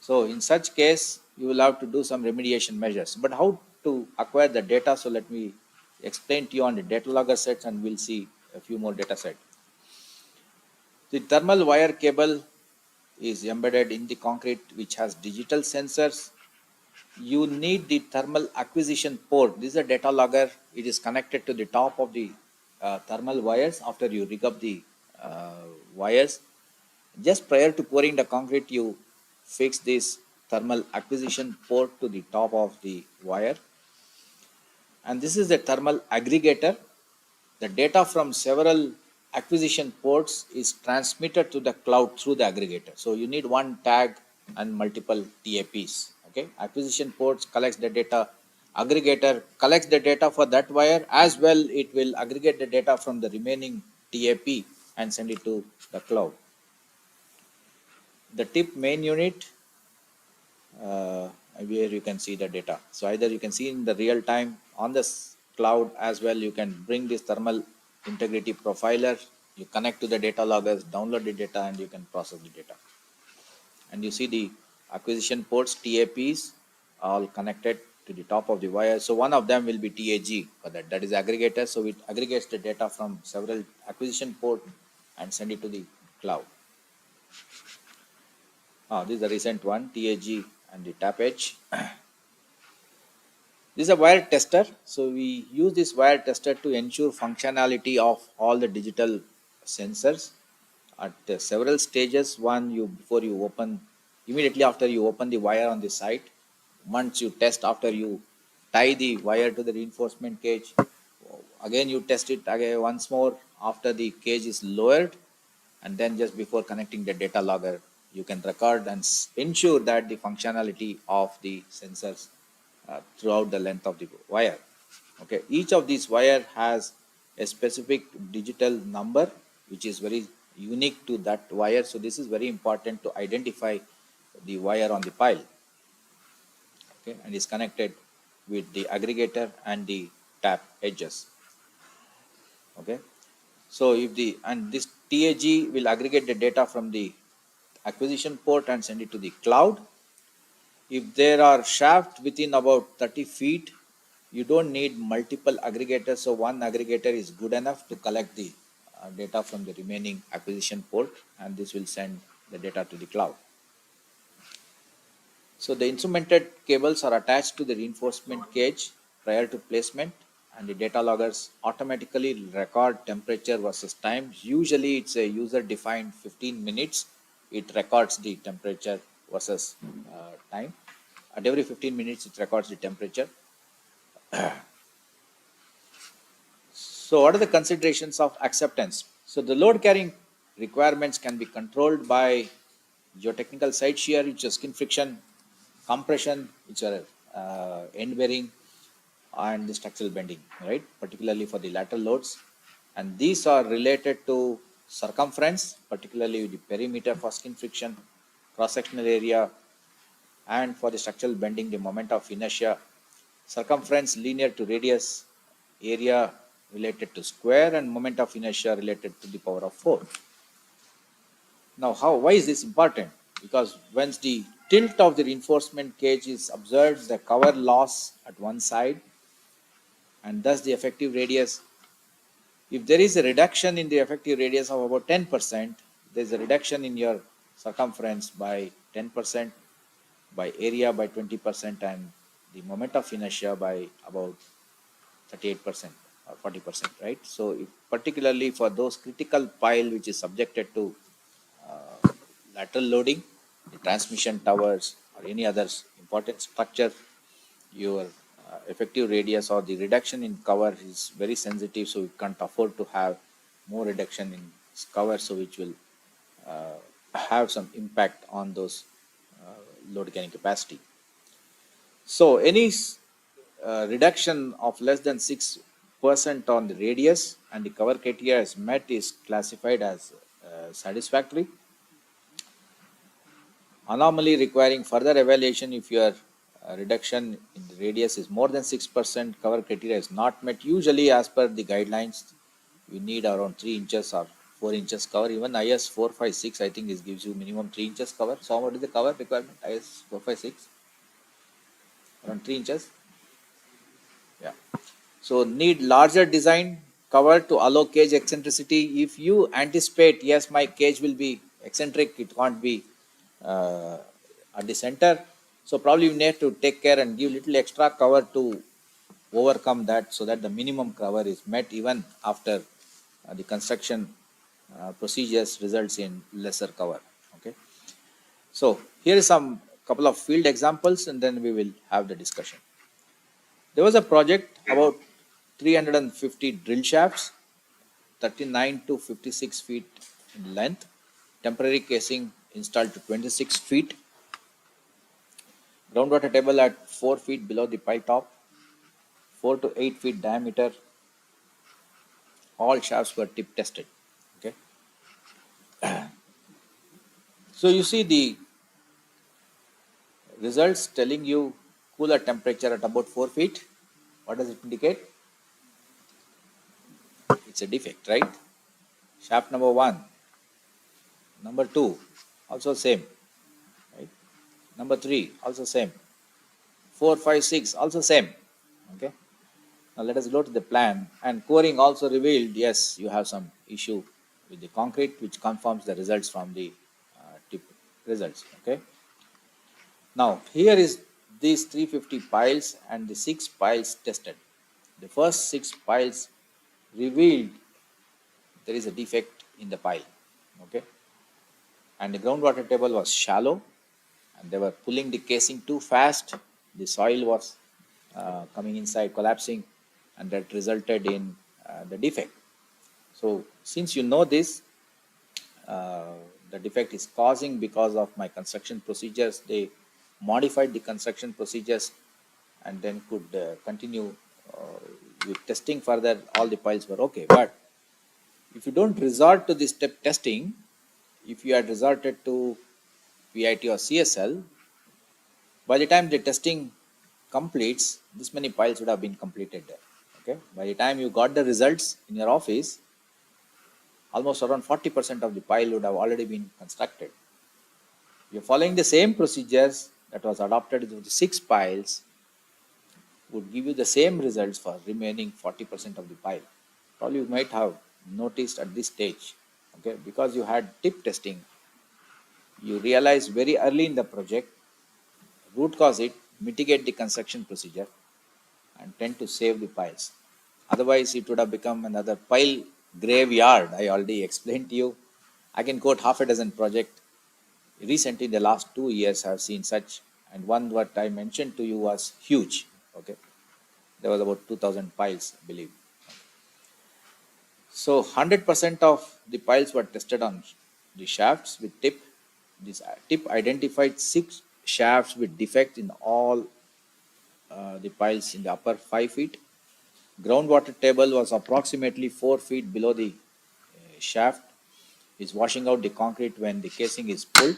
So in such case, you will have to do some remediation measures. But how to acquire the data? So let me explain to you on the data logger sets, and we'll see a few more data sets. The thermal wire cable is embedded in the concrete, which has digital sensors. You need the thermal acquisition port. This is a data logger. It is connected to the top of the thermal wires after you rig up the wires. Just prior to pouring the concrete, you fix this thermal acquisition port to the top of the wire. And this is the thermal aggregator. The data from several acquisition ports is transmitted to the cloud through the aggregator. So you need one tag and multiple TAPs. Okay, acquisition ports collects the data, aggregator collects the data for that wire as well. It will aggregate the data from the remaining TAP and send it to the cloud. The tip main unit, where you can see the data. So either you can see in the real time on the cloud as well. You can bring this thermal integrity profiler. You connect to the data loggers, download the data, and you can process the data. And you see the acquisition ports, TAPs, all connected to the top of the wire. So one of them will be TAG for that. That is aggregator. So it aggregates the data from several acquisition port and send it to the cloud. This is the recent one, TAG and the tap edge. This is a wire tester. So we use this wire tester to ensure functionality of all the digital sensors at several stages. One, before you open, immediately after you open the wire on the site, once you test after you tie the wire to the reinforcement cage, again you test it again once more after the cage is lowered, and then just before connecting the data logger, you can record and ensure that the functionality of the sensors throughout the length of the wire. Okay, each of these wire has a specific digital number which is very unique to that wire. So this is very important to identify the wire on the pile. Okay, and is connected with the aggregator and the tap edges. Okay, so if this TAG will aggregate the data from the acquisition port and send it to the cloud. If there are shafts within about 30 feet, you don't need multiple aggregators. So one aggregator is good enough to collect the data from the remaining acquisition port, and this will send the data to the cloud. So the instrumented cables are attached to the reinforcement cage prior to placement, and the data loggers automatically record temperature versus time. Usually it's a user defined 15 minutes. It records the temperature versus time. At every 15 minutes, it records the temperature. So what are the considerations of acceptance? So the load carrying requirements can be controlled by geotechnical side shear, which is skin friction, compression, which are end bearing, and the structural bending, right? Particularly for the lateral loads. And these are related to circumference, particularly the perimeter for skin friction, cross-sectional area, and for the structural bending, the moment of inertia. Circumference linear to radius, area related to square, and moment of inertia related to the power of 4. Now, why is this important? Because once the tilt of the reinforcement cage is observed, the cover loss at one side, and thus the effective radius If there is a reduction in the effective radius of about 10%, there is a reduction in your circumference by 10%, by area by 20%, and the moment of inertia by about 38% or 40%, right? So, if particularly for those critical pile which is subjected to lateral loading, the transmission towers or any other important structure, your effective radius or the reduction in cover is very sensitive, so you can't afford to have more reduction in cover, so which will have some impact on those load carrying capacity. So any reduction of less than 6% on the radius and the cover criteria is met is classified as satisfactory. Anomaly requiring further evaluation if your reduction in the radius is more than 6%, cover criteria is not met. Usually, as per the guidelines, we need around 3 inches or 4 inches cover. Even IS 456, I think, this gives you minimum 3 inches cover. So, what is the cover requirement? IS 456? Around 3 inches. Yeah. So, need larger design cover to allow cage eccentricity. If you anticipate, yes, my cage will be eccentric, it can't be uh, at the center. So probably you need to take care and give little extra cover to overcome that, so that the minimum cover is met even after the construction procedures results in lesser cover. Okay. So here is some couple of field examples, and then we will have the discussion. There was a project about 350 drill shafts, 39 to 56 feet in length, temporary casing installed to 26 feet, groundwater table at 4 feet below the pile top, 4 to 8 feet diameter. All shafts were tip tested. Okay. So you see the results telling you cooler temperature at about 4 feet. What does it indicate? It's a defect, right? Shaft number 1, number 2, also same, right? Number 3, also same. 4, 5, 6, also same. Okay. Now let us go to the plan. And coring also revealed, yes, you have some issue with the concrete, which confirms the results from the tip results. Okay. Now here is these 350 piles and the 6 piles tested. The first 6 piles revealed there is a defect in the pile. Okay. And the groundwater table was shallow, and they were pulling the casing too fast. The soil was coming inside, collapsing, and that resulted in the defect. So since you know this, the defect is causing because of my construction procedures, they modified the construction procedures and then could continue with testing further. All the piles were okay. But if you don't resort to this step testing, if you had resorted to PIT or CSL, by the time the testing completes, this many piles would have been completed there. Okay. By the time you got the results in your office, almost around 40% of the pile would have already been constructed. You're following the same procedures that was adopted to the 6 piles would give you the same results for remaining 40% of the pile. Probably you might have noticed at this stage, okay, because you had tip testing, you realize very early in the project, root cause it, mitigate the construction procedure, and tend to save the piles. Otherwise, it would have become another pile graveyard. I already explained to you. I can quote half a dozen projects. Recently, in the last 2 years, I have seen such, and one what I mentioned to you was huge. Okay, there was about 2,000 piles, I believe. So 100% of the piles were tested on the shafts with tip. This tip identified 6 shafts with defect in all the piles in the upper 5 feet. Groundwater table was approximately 4 feet below the shaft, is washing out the concrete when the casing is pulled.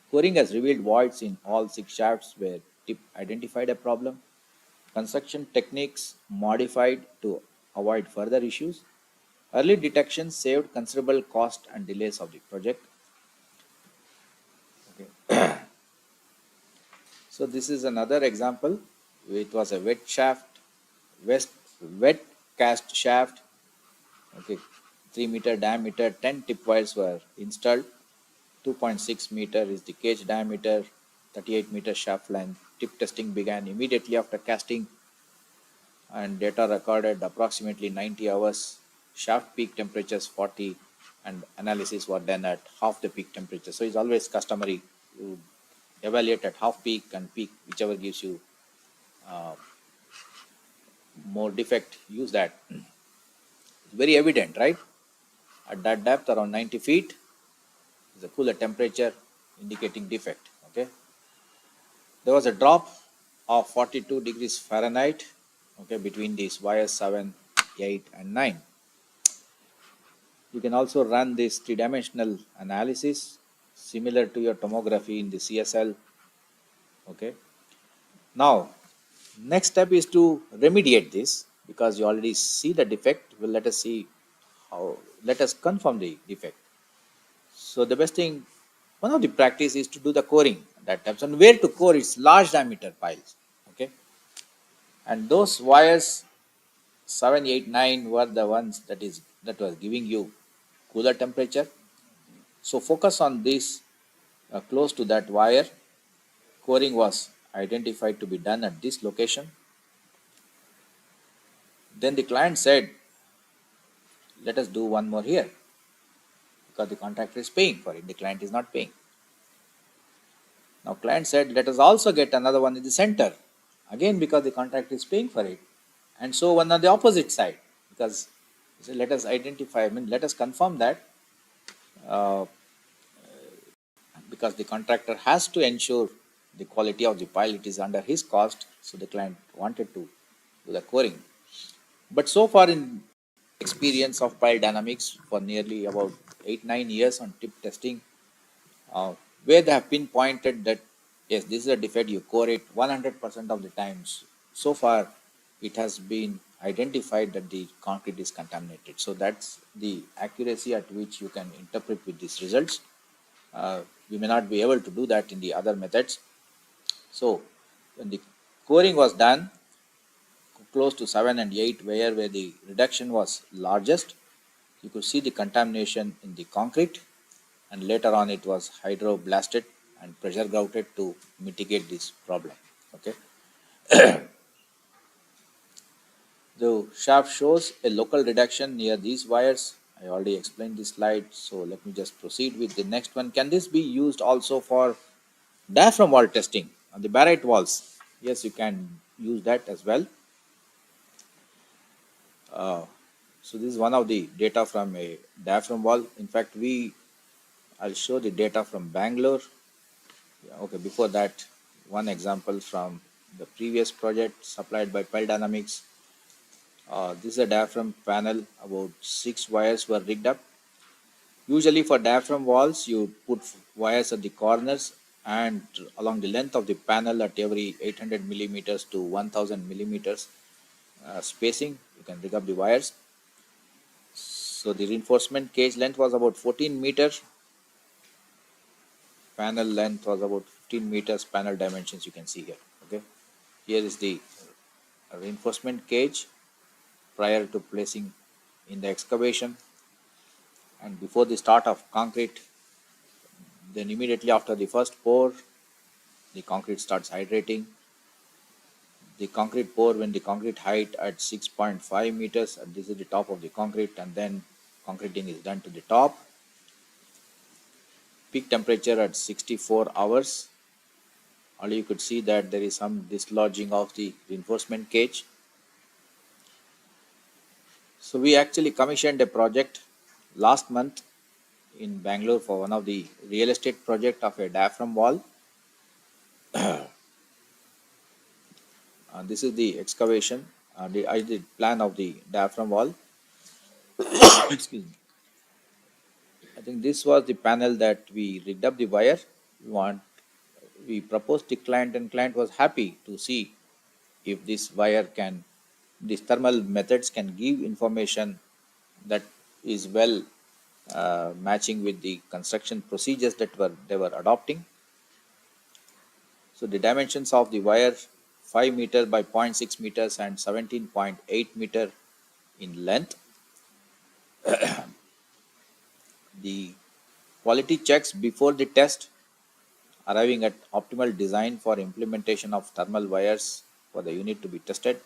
Coring has revealed voids in all 6 shafts where tip identified a problem. Construction techniques modified to avoid further issues. Early detection saved considerable cost and delays of the project. Okay. So this is another example. It was a wet shaft, wet cast shaft Okay, 3 meter diameter, 10 tip wires were installed. 2.6 meter is the cage diameter, 38-meter shaft length. Tip testing began immediately after casting and data recorded approximately 90 hours. Shaft peak temperatures 40 and analysis were done at half the peak temperature. So it's always customary to evaluate at half peak and peak, whichever gives you more defect, use that. It's very evident, right? At that depth, around 90 feet, is a cooler temperature indicating defect. Okay, there was a drop of 42 degrees Fahrenheit. Okay, between these wires 7, 8, and 9. You can also run this three-dimensional analysis similar to your tomography in the CSL. Okay. Now, next step is to remediate this because you already see the defect. Well, let us see how. Let us confirm the defect. So the best thing, one of the practice is to do the coring at that time. So where to core its large diameter piles. Okay, and those wires 7, 8, 9 were the ones that was giving you cooler temperature. So focus on this close to that wire. Coring was identified to be done at this location. Then the client said, let us do one more here because the contractor is paying for it. The client is not paying. Now client said, let us also get another one in the center. Again, because the contractor is paying for it. And so one on the opposite side because let us identify, let us confirm that uh, because the contractor has to ensure the quality of the pile, it is under his cost. So the client wanted to do the coring. But so far in experience of pile dynamics for nearly about 8-9 years on tip testing, where they have pinpointed that yes, this is a defect, you core it 100% of the times. So far, it has been identified that the concrete is contaminated. So that's the accuracy at which you can interpret with these results. We may not be able to do that in the other methods. So when the coring was done, close to 7 and 8, where the reduction was largest, you could see the contamination in the concrete, and later on it was hydroblasted and pressure grouted to mitigate this problem. Okay, the shaft shows a local reduction near these wires. I already explained this slide, so let me just proceed with the next one. Can this be used also for diaphragm wall testing on the barite walls? Yes, you can use that as well. So this is one of the data from a diaphragm wall. In fact, I'll show the data from Bangalore. Yeah, okay, before that, one example from the previous project supplied by Pile Dynamics. This is a diaphragm panel. About 6 wires were rigged up. Usually for diaphragm walls, you put wires at the corners and along the length of the panel at every 800 millimeters to 1000 millimeters spacing. You can rig up the wires. So the reinforcement cage length was about 14 meters. Panel length was about 15 meters. Panel dimensions you can see here. Okay, here is the reinforcement cage prior to placing in the excavation and before the start of concrete. Then immediately after the first pour, the concrete starts hydrating. The concrete pour when the concrete height at 6.5 meters, and this is the top of the concrete, and then concreting is done to the top. Peak temperature at 64 hours. Only you could see that there is some dislodging of the reinforcement cage. So we actually commissioned a project last month in Bangalore for one of the real estate project of a diaphragm wall. This is the excavation. I did plan of the diaphragm wall. Excuse me. I think this was the panel that we rigged up the wire. We proposed to client, and client was happy to see if this wire can, these thermal methods can give information that is well matching with the construction procedures that they were adopting. So the dimensions of the wire 5 meter by 0.6 meters and 17.8 meter in length. The quality checks before the test, arriving at optimal design for implementation of thermal wires for the unit to be tested.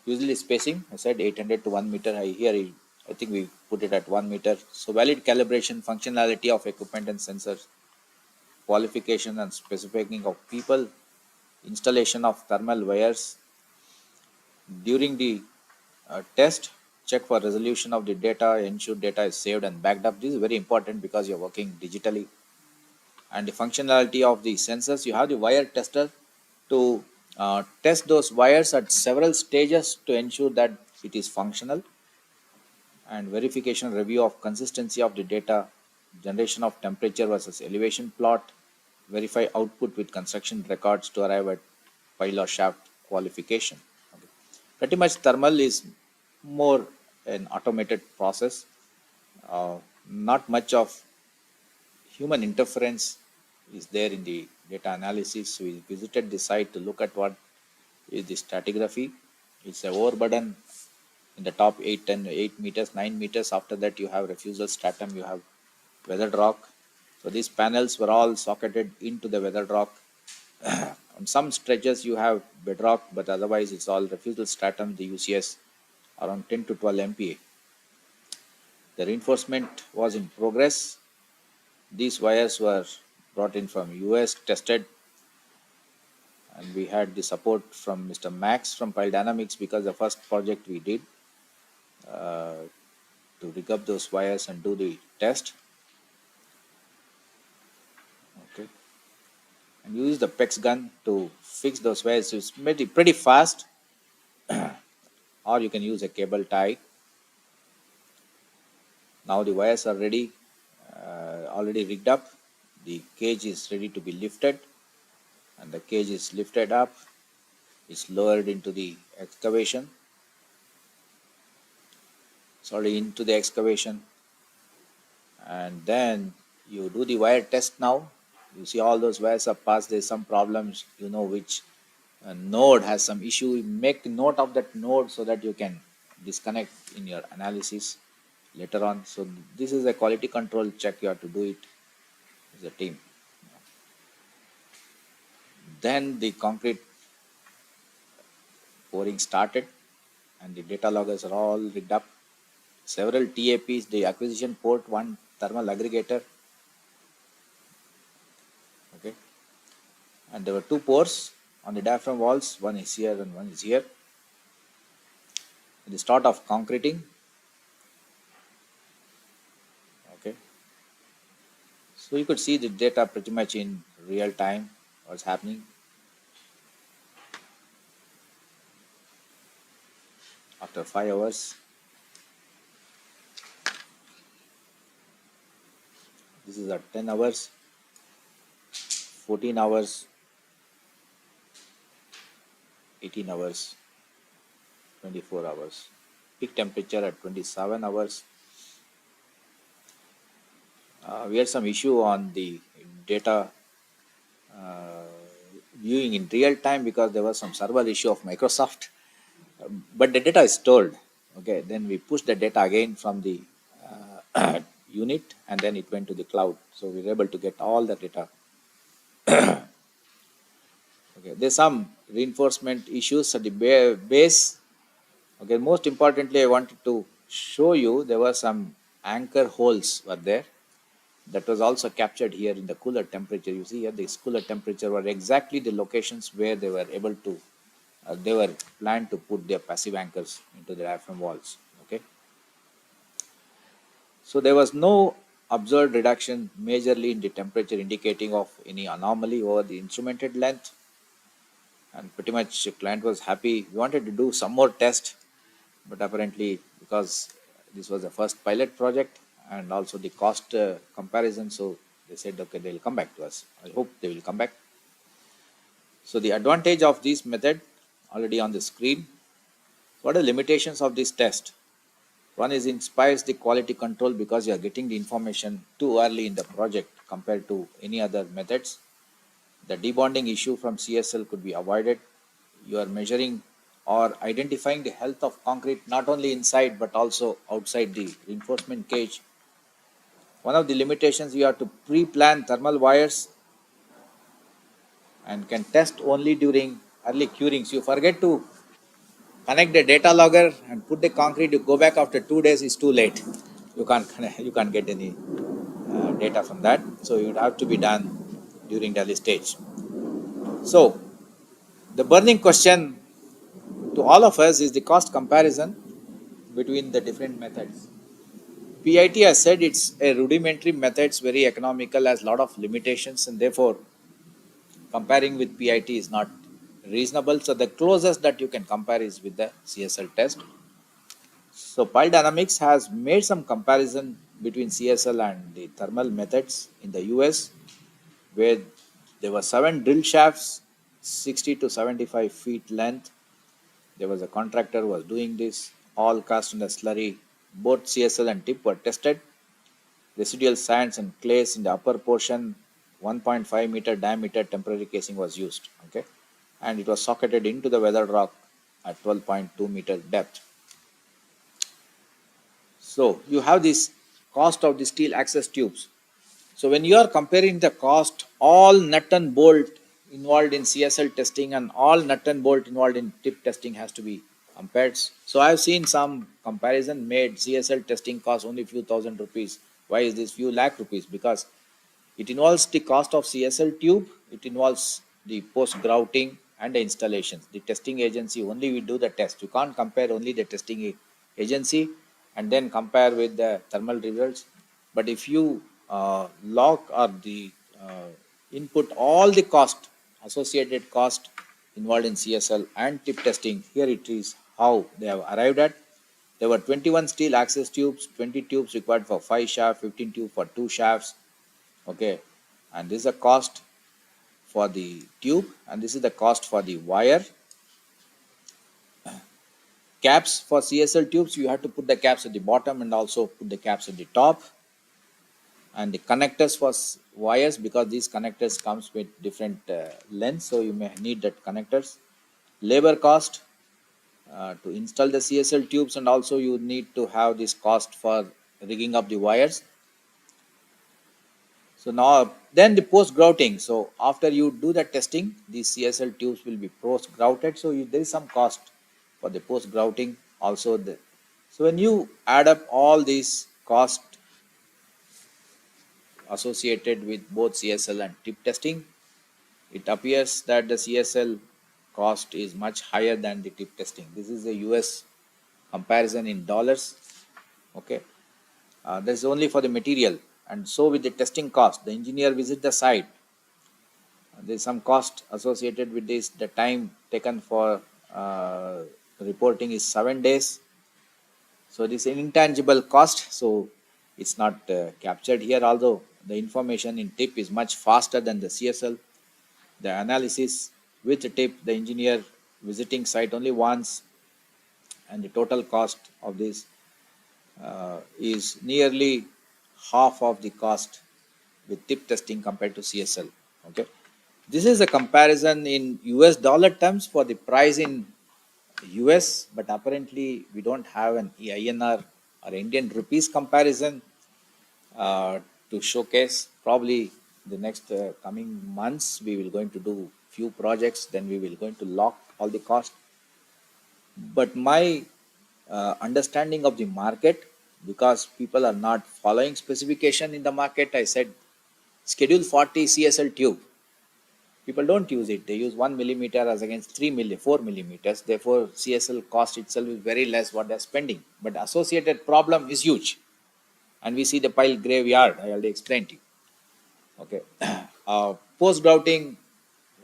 Usually spacing, I said 800 to 1 meter. I think we put it at 1 meter. So valid calibration, functionality of equipment and sensors, qualification and specifying of people, installation of thermal wires during the test. Check for resolution of the data, ensure data is saved and backed up. This is very important because you're working digitally. And the functionality of the sensors, you have the wire tester to test those wires at several stages to ensure that it is functional. And verification review of consistency of the data, generation of temperature versus elevation plot, verify output with construction records to arrive at pile or shaft qualification. Okay. Pretty much thermal is more an automated process. Not much of human interference is there in the data analysis. We visited the site to look at what is the stratigraphy. It's a overburden in the top 8, 10, 8 meters, 9 meters. After that, you have refusal stratum, you have weathered rock. So these panels were all socketed into the weathered rock. On some stretches, you have bedrock, but otherwise, it's all refusal stratum, the UCS, around 10 to 12 MPa. The reinforcement was in progress. These wires were brought in from US, tested, and we had the support from Mr. Max from Pile Dynamics because the first project we did uh, to rig up those wires and do the test. Okay, and use the PEX gun to fix those wires. It's pretty fast, or you can use a cable tie. Now the wires are ready, already rigged up. The cage is ready to be lifted, and the cage is lifted up. It's lowered into the excavation. It's already into the excavation, and then you do the wire test now. You see all those wires are passed. There's some problems. You know which node has some issue. Make note of that node so that you can disconnect in your analysis later on. So this is a quality control check. You have to do it as a team. Then the concrete pouring started, and the data loggers are all rigged up. Several TAPs, the acquisition port, one thermal aggregator. Okay, and there were two pores on the diaphragm walls. One is here and one is here. At the start of concreting. Okay, so you could see the data pretty much in real time. What's happening after 5 hours. This is at 10 hours, 14 hours, 18 hours, 24 hours. Peak temperature at 27 hours. We had some issue on the data viewing in real time because there was some server issue of Microsoft. But the data is stored. Okay, then we pushed the data again from the unit, and then it went to the cloud. So we were able to get all the data. Okay, there's some reinforcement issues at the base. Okay, most importantly, I wanted to show you there were some anchor holes were there. That was also captured here in the cooler temperature. You see here, this cooler temperature were exactly the locations where they were able to, they were planned to put their passive anchors into the diaphragm walls. Okay, so there was no observed reduction majorly in the temperature indicating of any anomaly over the instrumented length. And pretty much the client was happy. We wanted to do some more test, but apparently because this was the first pilot project and also the cost comparison, so they said okay, they'll come back to us. I hope they will come back. So the advantage of this method already on the screen. What are the limitations of this test? One is inspires the quality control because you are getting the information too early in the project compared to any other methods. The debonding issue from CSL could be avoided. You are measuring or identifying the health of concrete not only inside but also outside the reinforcement cage. One of the limitations, you have to pre-plan thermal wires and can test only during early curings. You forget to connect the data logger and put the concrete, you go back after 2 days, it's too late. You can't get any data from that. So it would have to be done during the early stage. So the burning question to all of us is the cost comparison between the different methods. PIT has said it's a rudimentary method, it's very economical, has a lot of limitations, and therefore comparing with PIT is not reasonable. So the closest that you can compare is with the CSL test. So Pile Dynamics has made some comparison between CSL and the thermal methods in the US, where there were 7 drill shafts, 60 to 75 feet length. There was a contractor who was doing this, all cast in a slurry. Both CSL and tip were tested. Residual sands and clays in the upper portion, 1.5-meter diameter temporary casing was used. Okay, and it was socketed into the weathered rock at 12.2-meter depth. So you have this cost of the steel access tubes. So when you are comparing the cost, all nut and bolt involved in CSL testing and all nut and bolt involved in tip testing has to be compared. So I've seen some comparison made. CSL testing costs only few thousand rupees. Why is this few lakh rupees? Because it involves the cost of CSL tube, it involves the post grouting and the installations. The testing agency only will do the test. You can't compare only the testing agency and then compare with the thermal results. But if you log or the input all the cost, associated cost involved in CSL and tip testing, here it is how they have arrived at. There were 21 steel access tubes, 20 tubes required for 5 shafts, 15 tubes for 2 shafts. Okay, and this is the cost for the tube and this is the cost for the wire. Caps for CSL tubes, you have to put the caps at the bottom and also put the caps at the top. And the connectors for wires, because these connectors comes with different lengths, so you may need that connectors. Labor cost to install the CSL tubes, and also you need to have this cost for rigging up the wires. So now then the post grouting. So after you do the testing, these CSL tubes will be post grouted. So there is some cost for the post grouting also. So when you add up all these costs associated with both CSL and tip testing, it appears that the CSL cost is much higher than the tip testing. This is a US comparison in dollars. Okay, this is only for the material. And so with the testing cost, the engineer visit the site. There is some cost associated with this. The time taken for reporting is 7 days. So this is an intangible cost. So it's not captured here, although the information in tip is much faster than the CSL. The analysis with the tip, the engineer visiting site only once, and the total cost of this is nearly half of the cost with tip testing compared to CSL. Okay, this is a comparison in US dollar terms for the price in US, but apparently we don't have an INR or Indian rupees comparison to showcase. Probably the next coming months we will going to do few projects, then we will going to lock all the cost. But my understanding of the market, because people are not following specification in the market, I said schedule 40 CSL tube. People don't use it. They use 1 millimeter as against 4 millimeters. Therefore, CSL cost itself is very less what they're spending. But associated problem is huge. And we see the pile graveyard. I already explained to you. Okay. Post grouting,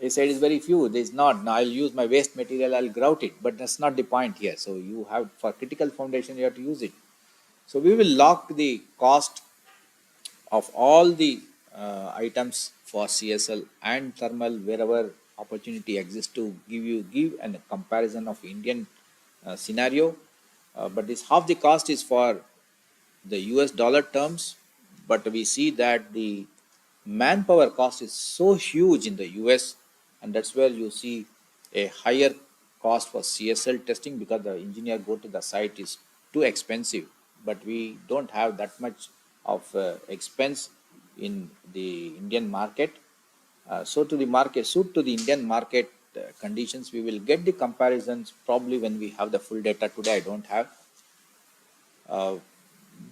they said is very few. There's not. Now I'll use my waste material, I'll grout it. But that's not the point here. So you have, for critical foundation, you have to use it. So we will lock the cost of all the items for CSL and thermal wherever opportunity exists to give a comparison of Indian scenario. But this half the cost is for the US dollar terms, but we see that the manpower cost is so huge in the US, and that's where you see a higher cost for CSL testing because the engineer go to the site is too expensive, but we don't have that much of expense in the Indian market. So to the market, suit to the Indian market conditions, we will get the comparisons probably when we have the full data. Today I don't have,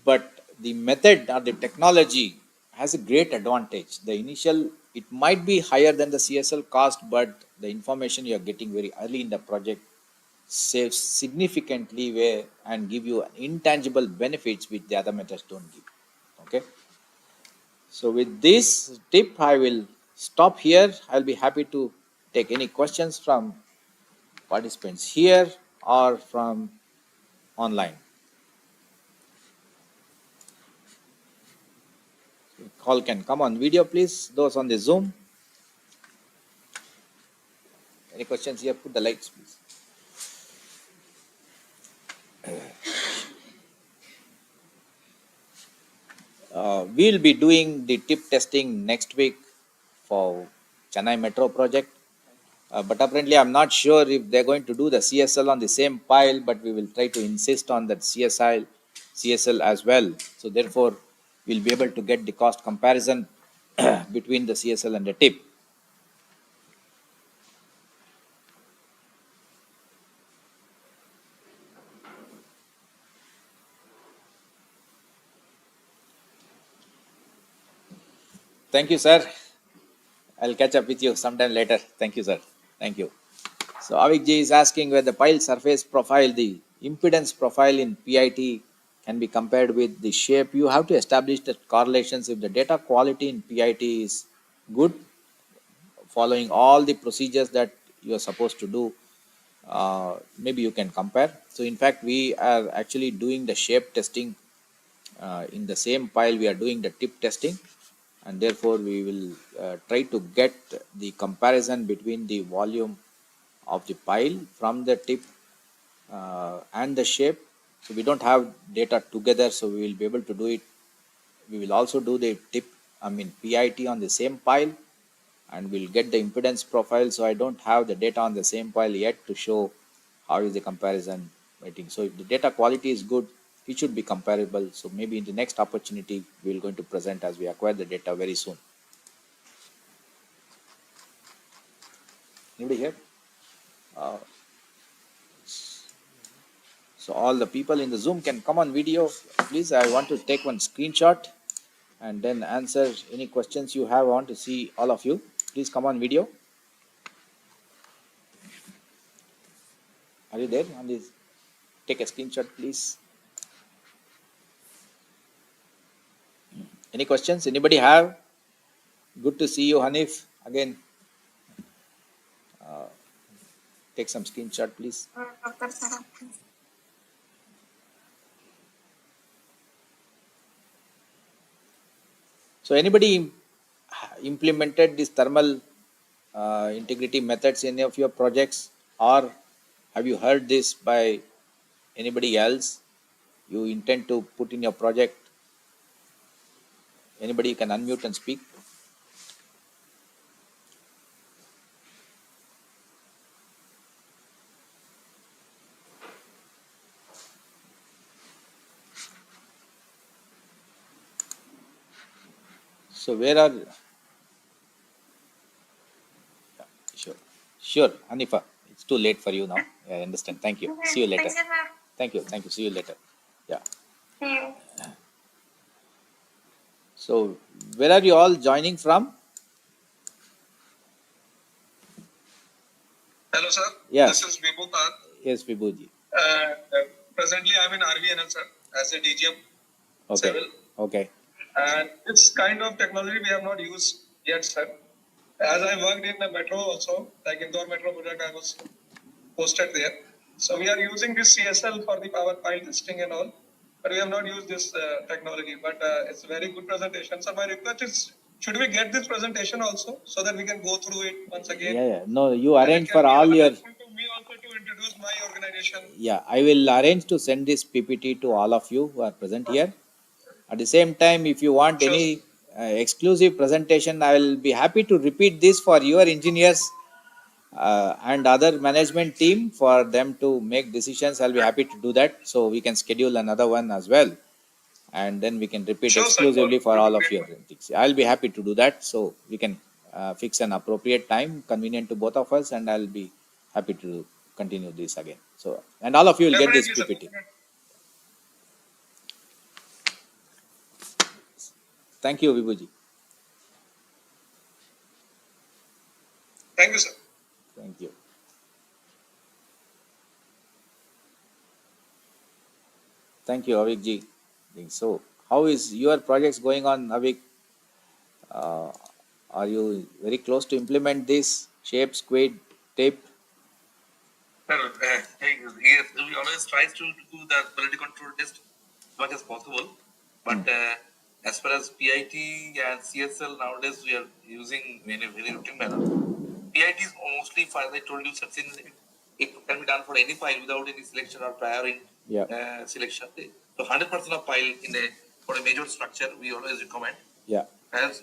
but the method or the technology has a great advantage. The initial, it might be higher than the CSL cost, but the information you are getting very early in the project saves significantly where and give you intangible benefits which the other methods don't give. Okay. So with this tip, I will stop here. I'll be happy to take any questions from participants here or from online. Call can come on video, please. Those on the Zoom. Any questions here? Put the lights, please. We'll be doing the tip testing next week for Chennai Metro project. But apparently, I'm not sure if they're going to do the CSL on the same pile, but we will try to insist on that CSL as well. So therefore, we'll be able to get the cost comparison between the CSL and the tip. Thank you, sir. I'll catch up with you sometime later. Thank you, sir. Thank you. So Avikji is asking where the pile surface profile, the impedance profile in PIT can be compared with the shape. You have to establish the correlations. If the data quality in PIT is good, following all the procedures that you are supposed to do, maybe you can compare. So in fact, we are actually doing the shape testing in the same pile. We are doing the tip testing, and therefore we will try to get the comparison between the volume of the pile from the tip and the shape. So we don't have data together, so we will be able to do it. We will also do the PIT on the same pile, and we'll get the impedance profile. So I don't have the data on the same pile yet to show how is the comparison waiting. So if the data quality is good, it should be comparable. So maybe in the next opportunity, we're going to present as we acquire the data very soon. Anybody here? So all the people in the Zoom can come on video. Please, I want to take one screenshot and then answer any questions you have. I want to see all of you. Please come on video. Are you there on this? Take a screenshot, please. Any questions? Anybody have? Good to see you, Hanif. Again, take some screenshot, please. Dr. Sarathy. So anybody implemented this thermal integrity methods in any of your projects, or have you heard this by anybody else you intend to put in your project? Anybody can unmute and speak. So where are, sure, Hanifa, it's too late for you now. Yeah, I understand. Thank you. See you later. Thank you, sir. Thank you. See you later. Yeah. See you. So where are you all joining from? Hello, sir. Yes. This is Vibhu Khan. Yes, Vibhuji. Presently, I'm in RVNL, sir, as a DGM Okay. civil. Okay. And it's kind of technology we have not used yet, sir. As I worked in the metro also, like Indore Metro project, I was posted there. So we are using this CSL for the power pile testing and all, but we have not used this technology. But it's a very good presentation. So my request is, should we get this presentation also so that we can go through it once again? Yeah. No, you And it arrange can for be all your. helpful to me also to introduce my organization. Yeah, I will arrange to send this PPT to all of you who are present here. At the same time, if you want Sure. any exclusive presentation, I will be happy to repeat this for your engineers and other management team for them to make decisions. I'll be happy to do that. So we can schedule another one as well, and then we can repeat Sure, sir. exclusively for Would be all of great. your things. I'll be happy to do that. So we can fix an appropriate time convenient to both of us, and I'll be happy to continue this again. So, and all of you will get this Definitely, sir. PPT. Thank you, Vibhuji. Thank you, sir. Thank you. Thank you, Avikji. So, how is your projects going on, Avik? Uh, are you very close to implement this shape, squid, tape? Well, yes, we always tries to do the quality control test as much as possible. But as far as PIT and CSL nowadays, we are using in a very routine manner. PIT is mostly, as I told you, something it can be done for any file without any selection or prior selection. So 100% of file in a for a major structure, we always recommend. Yeah. As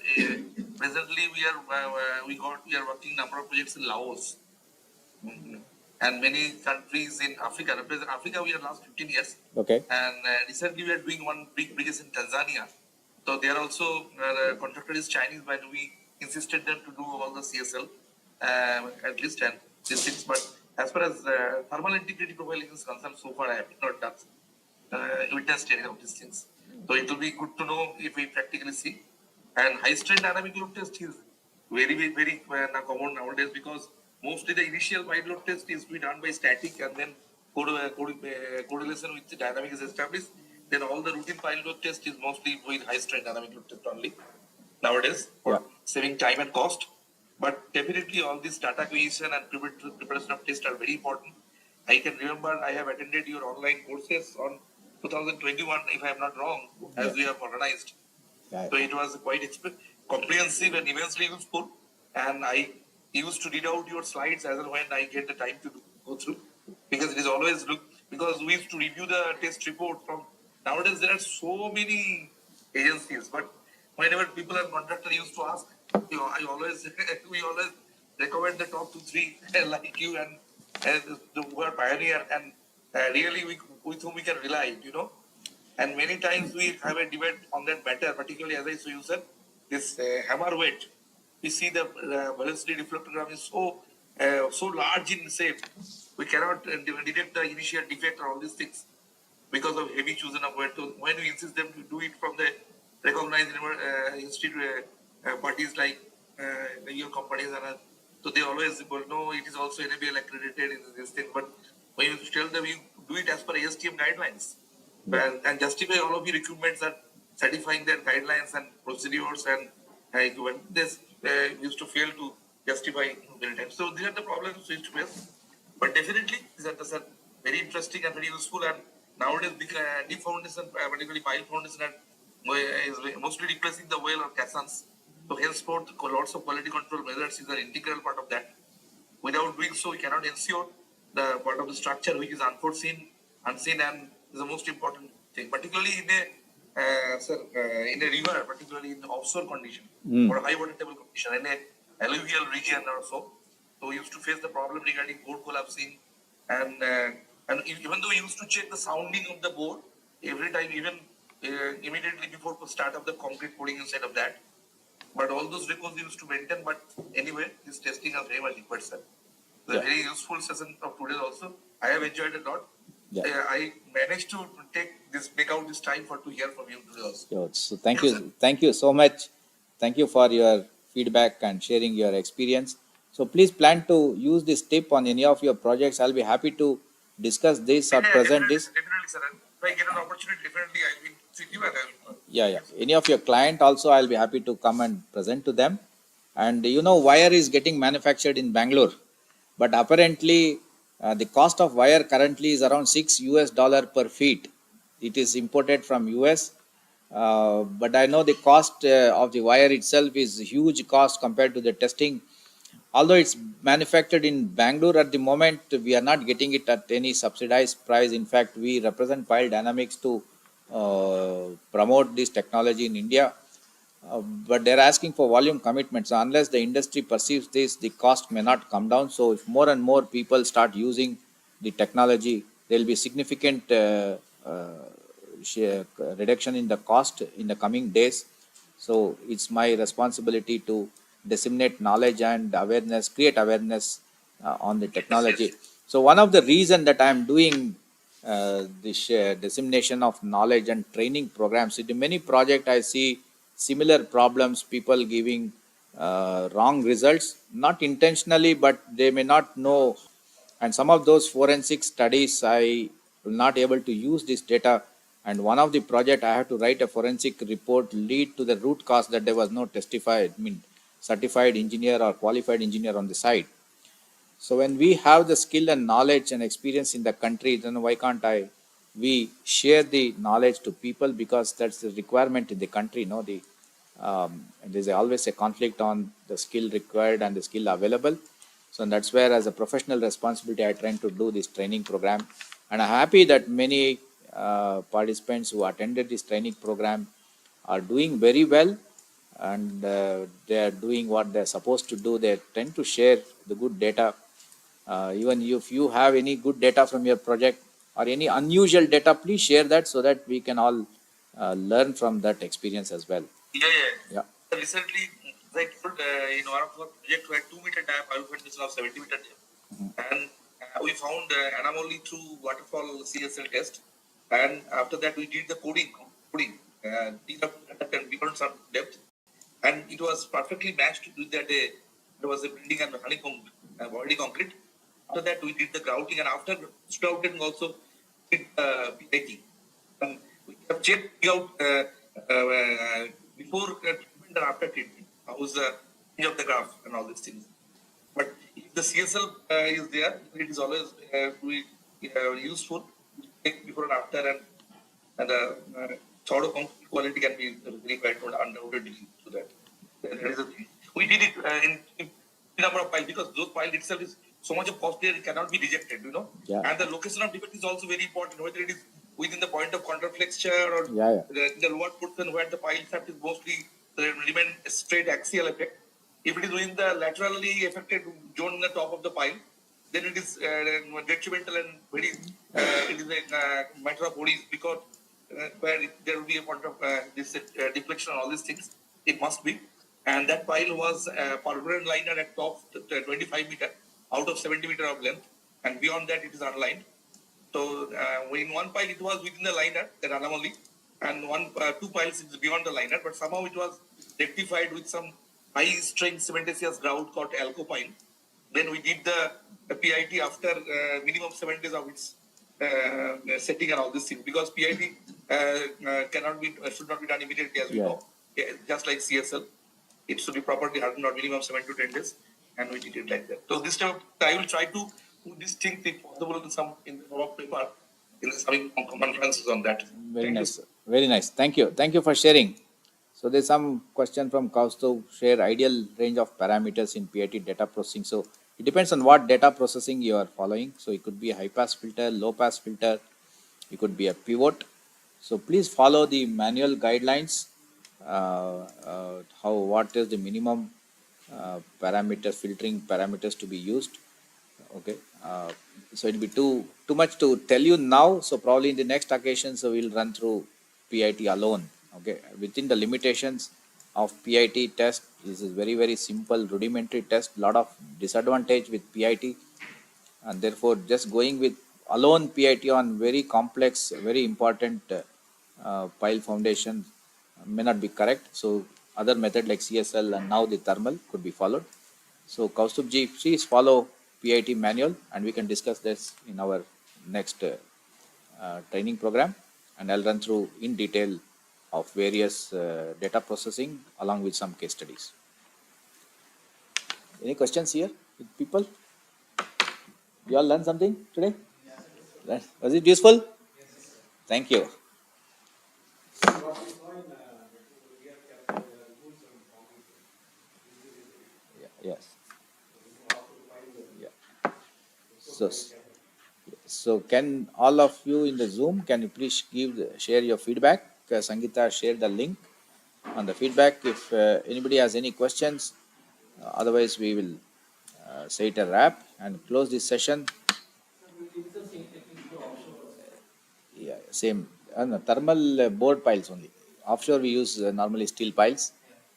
presently we are working number of projects in Laos. And many countries in Africa. Represent Africa, we are last 15 years. Okay. And recently, we are doing one biggest in Tanzania. So they are also contractor is Chinese, but we insisted them to do all the CSL at least and these things. But as far as thermal integrity profiling is concerned, so far I have not done witnessed any of these things. So it will be good to know if we practically see. And high strength dynamic load test is very common nowadays because mostly the initial wide load test is to be done by static and then correlation with the dynamic is established. Then all the routine pile load test is mostly with high strength dynamic load test only nowadays for saving time and cost. But definitely all this data acquisition and preparation of test are very important. I can remember I have attended your online courses on 2021, if I am not wrong, as we have organized. Right. So it was quite comprehensive and immensely useful. And I used to read out your slides as and when I get the time to go through. Because it is always because we used to review the test report from nowadays there are so many agencies, but whenever people are contractor used to ask, I always we always recommend the top 2 3 like you and the who are pioneer and really with whom we can rely. And many times we have a debate on that matter, particularly as I saw you said, this hammer weight. We see the velocity reflectogram is so large in shape, we cannot detect the initial defect or all these things because of heavy chosen of weight. So when we insist them to do it from the recognized institute parties like your companies so they always go, no, it is also NABL accredited in this thing. But when you tell them you do it as per ASTM guidelines, and justify all of your equipments and certifying their guidelines and procedures and when this used to fail to justify many times. So these are the problems we used to face. But definitely these are very interesting and very useful. And nowadays deep foundation, particularly pile foundation, is mostly replacing the well or caissons. So henceforth, lots of quality control measures is an integral part of that. Without doing so, we cannot ensure the part of the structure which is unforeseen, unseen, and is the most important thing, particularly in a river, particularly in offshore condition or high water table condition, in a alluvial region or so. So we used to face the problem regarding board collapsing, and even though we used to check the sounding of the board every time, even immediately before the start of the concrete pouring inside of that. But all those records we used to maintain. But anyway, this testing is very much required, sir. The very useful session of today also. I have enjoyed a lot. Yeah. I managed to make out this time to hear from you today also. So thank Yes, you. sir. Thank you so much. Thank you for your feedback and sharing your experience. So please plan to use this tip on any of your projects. I'll be happy to discuss this or present this. Definitely, sir. If I get an opportunity, definitely I will sit you and I will. Yeah. Any of your client also, I'll be happy to come and present to them. And wire is getting manufactured in Bangalore, but apparently the cost of wire currently is around $6 per feet. It is imported from US, but I know the cost of the wire itself is huge cost compared to the testing. Although it's manufactured in Bangalore at the moment, we are not getting it at any subsidized price. In fact, we represent Pile Dynamics to promote this technology in India. but they're asking for volume commitments. So unless the industry perceives this, the cost may not come down. So if more and more people start using the technology, there will be significant reduction in the cost in the coming days. So it's my responsibility to disseminate knowledge and awareness, create awareness on the technology. So one of the reason that I'm doing this dissemination of knowledge and training programs. In many projects, I see similar problems, people giving wrong results, not intentionally, but they may not know. And some of those forensic studies, I will not able to use this data. And one of the project, I have to write a forensic report, lead to the root cause that there was no certified engineer or qualified engineer on the site. So when we have the skill and knowledge and experience in the country, then why can't we share the knowledge to people, because that's the requirement in the country. No, there's always a conflict on the skill required and the skill available. So that's where, as a professional responsibility, I try to do this training program, and I'm happy that many participants who attended this training program are doing very well, and they are doing what they're supposed to do. They tend to share the good data. Even if you have any good data from your project or any unusual data, please share that so that we can all learn from that experience as well. Yeah. Recently, like in one of our project, we had 2 meter depth, oil field mission of 70-meter depth. And we found anomaly through waterfall CSL test. And after that, we did the coding, beyond some depth. And it was perfectly matched with that. There was a building and honeycomb, body concrete. After that, we did the grouting, and after grouting also did PIT. And we have checked out before treatment and after treatment. How was the change of the graph and all these things. But if the CSL is there, it is always useful to take before and after, and sort of quality can be verified undoubtedly to that. That is the thing. We did it in number of piles, because those piles itself is so much of cost there, it cannot be rejected, Yeah. And the location of defect is also very important, whether it is within the point of contraflexure or Yeah. the lower portion where the pile shaft is mostly remain straight axial effect. If it is within the laterally affected zone in the top of the pile, then it is detrimental and very, it is a matter of worries, because where there will be a point of this deflection and all these things, it must be. And that pile was permanent liner at top 25-meter out of 70-meter of length, and beyond that it is unlined. So in one pile it was within the liner, that anomaly, and two piles is beyond the liner, but somehow it was rectified with some high strength cementitious grout called alcopine. Then we did the PIT after minimum 7 days of its setting and all these things, because PIT should not be done immediately, as we know. Just like CSL, it should be properly hardened on minimum 7 to 10 days, and we did it like that. So this time I will try to put this thing, if possible, in the work paper in the coming conferences on that. Very nice. Very nice. Thank you. Thank you for sharing. So there's some question from Kaustav. Share ideal range of parameters in PIT data processing. So it depends on what data processing you are following. So it could be a high pass filter, low pass filter. It could be a pivot. So please follow the manual guidelines. What is the minimum filtering parameters to be used. Okay. So it'll be too much to tell you now. So probably in the next occasion, so we'll run through PIT alone. Okay. Within the limitations of PIT test, this is very, very simple rudimentary test. Lot of disadvantage with PIT, and therefore just going with alone PIT on very complex, very important pile foundation may not be correct. So other method like CSL and now the thermal could be followed. So Kaustubji, please follow PIT manual, and we can discuss this in our next training program, and I'll run through in detail of various data processing along with some case studies. Any questions here with people? You all learned something today? Yes. Was it useful? Yes. Thank you. Yes. Yeah. So can all of you in the Zoom, can you please share your feedback? Sangeeta shared the link. on the feedback. If anybody has any questions, otherwise we will say it a wrap and close this session. It's the same technique for offshore also. Yeah, same. No, thermal board piles only. Offshore we use normally steel piles.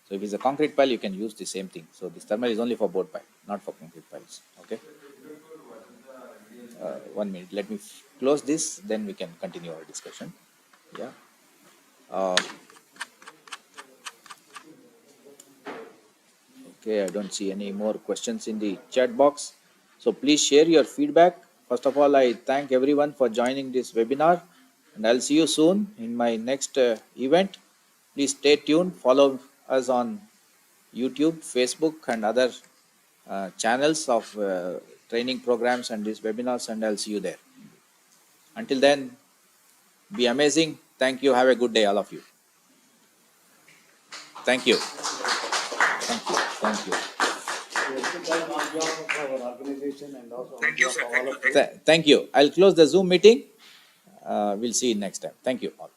So if it's a concrete pile, you can use the same thing. So this thermal is only for board pile, not for concrete piles. Okay. 1 minute. Let me close this, then we can continue our discussion. Yeah. Uh, okay, I don't see any more questions in the chat box. So please share your feedback. First of all, I thank everyone for joining this webinar, and I'll see you soon in my next event. Please stay tuned. Follow us on YouTube, Facebook, and other channels of training programs and these webinars, and I'll see you there. Until then, be amazing. Thank you. Have a good day, all of you. Thank you. Thank you. Thank you. Thank you, sir. Thank you. Thank you. I'll close the Zoom meeting. We'll see you next time. Thank you all.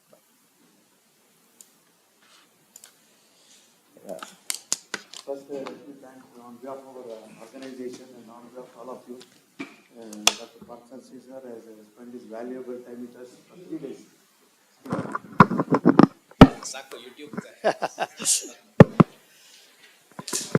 First, let me thank on behalf of our organization and on behalf of all of you. Dr. Parthasarathy sir has spent his valuable time with us for 3 days. Saco YouTube.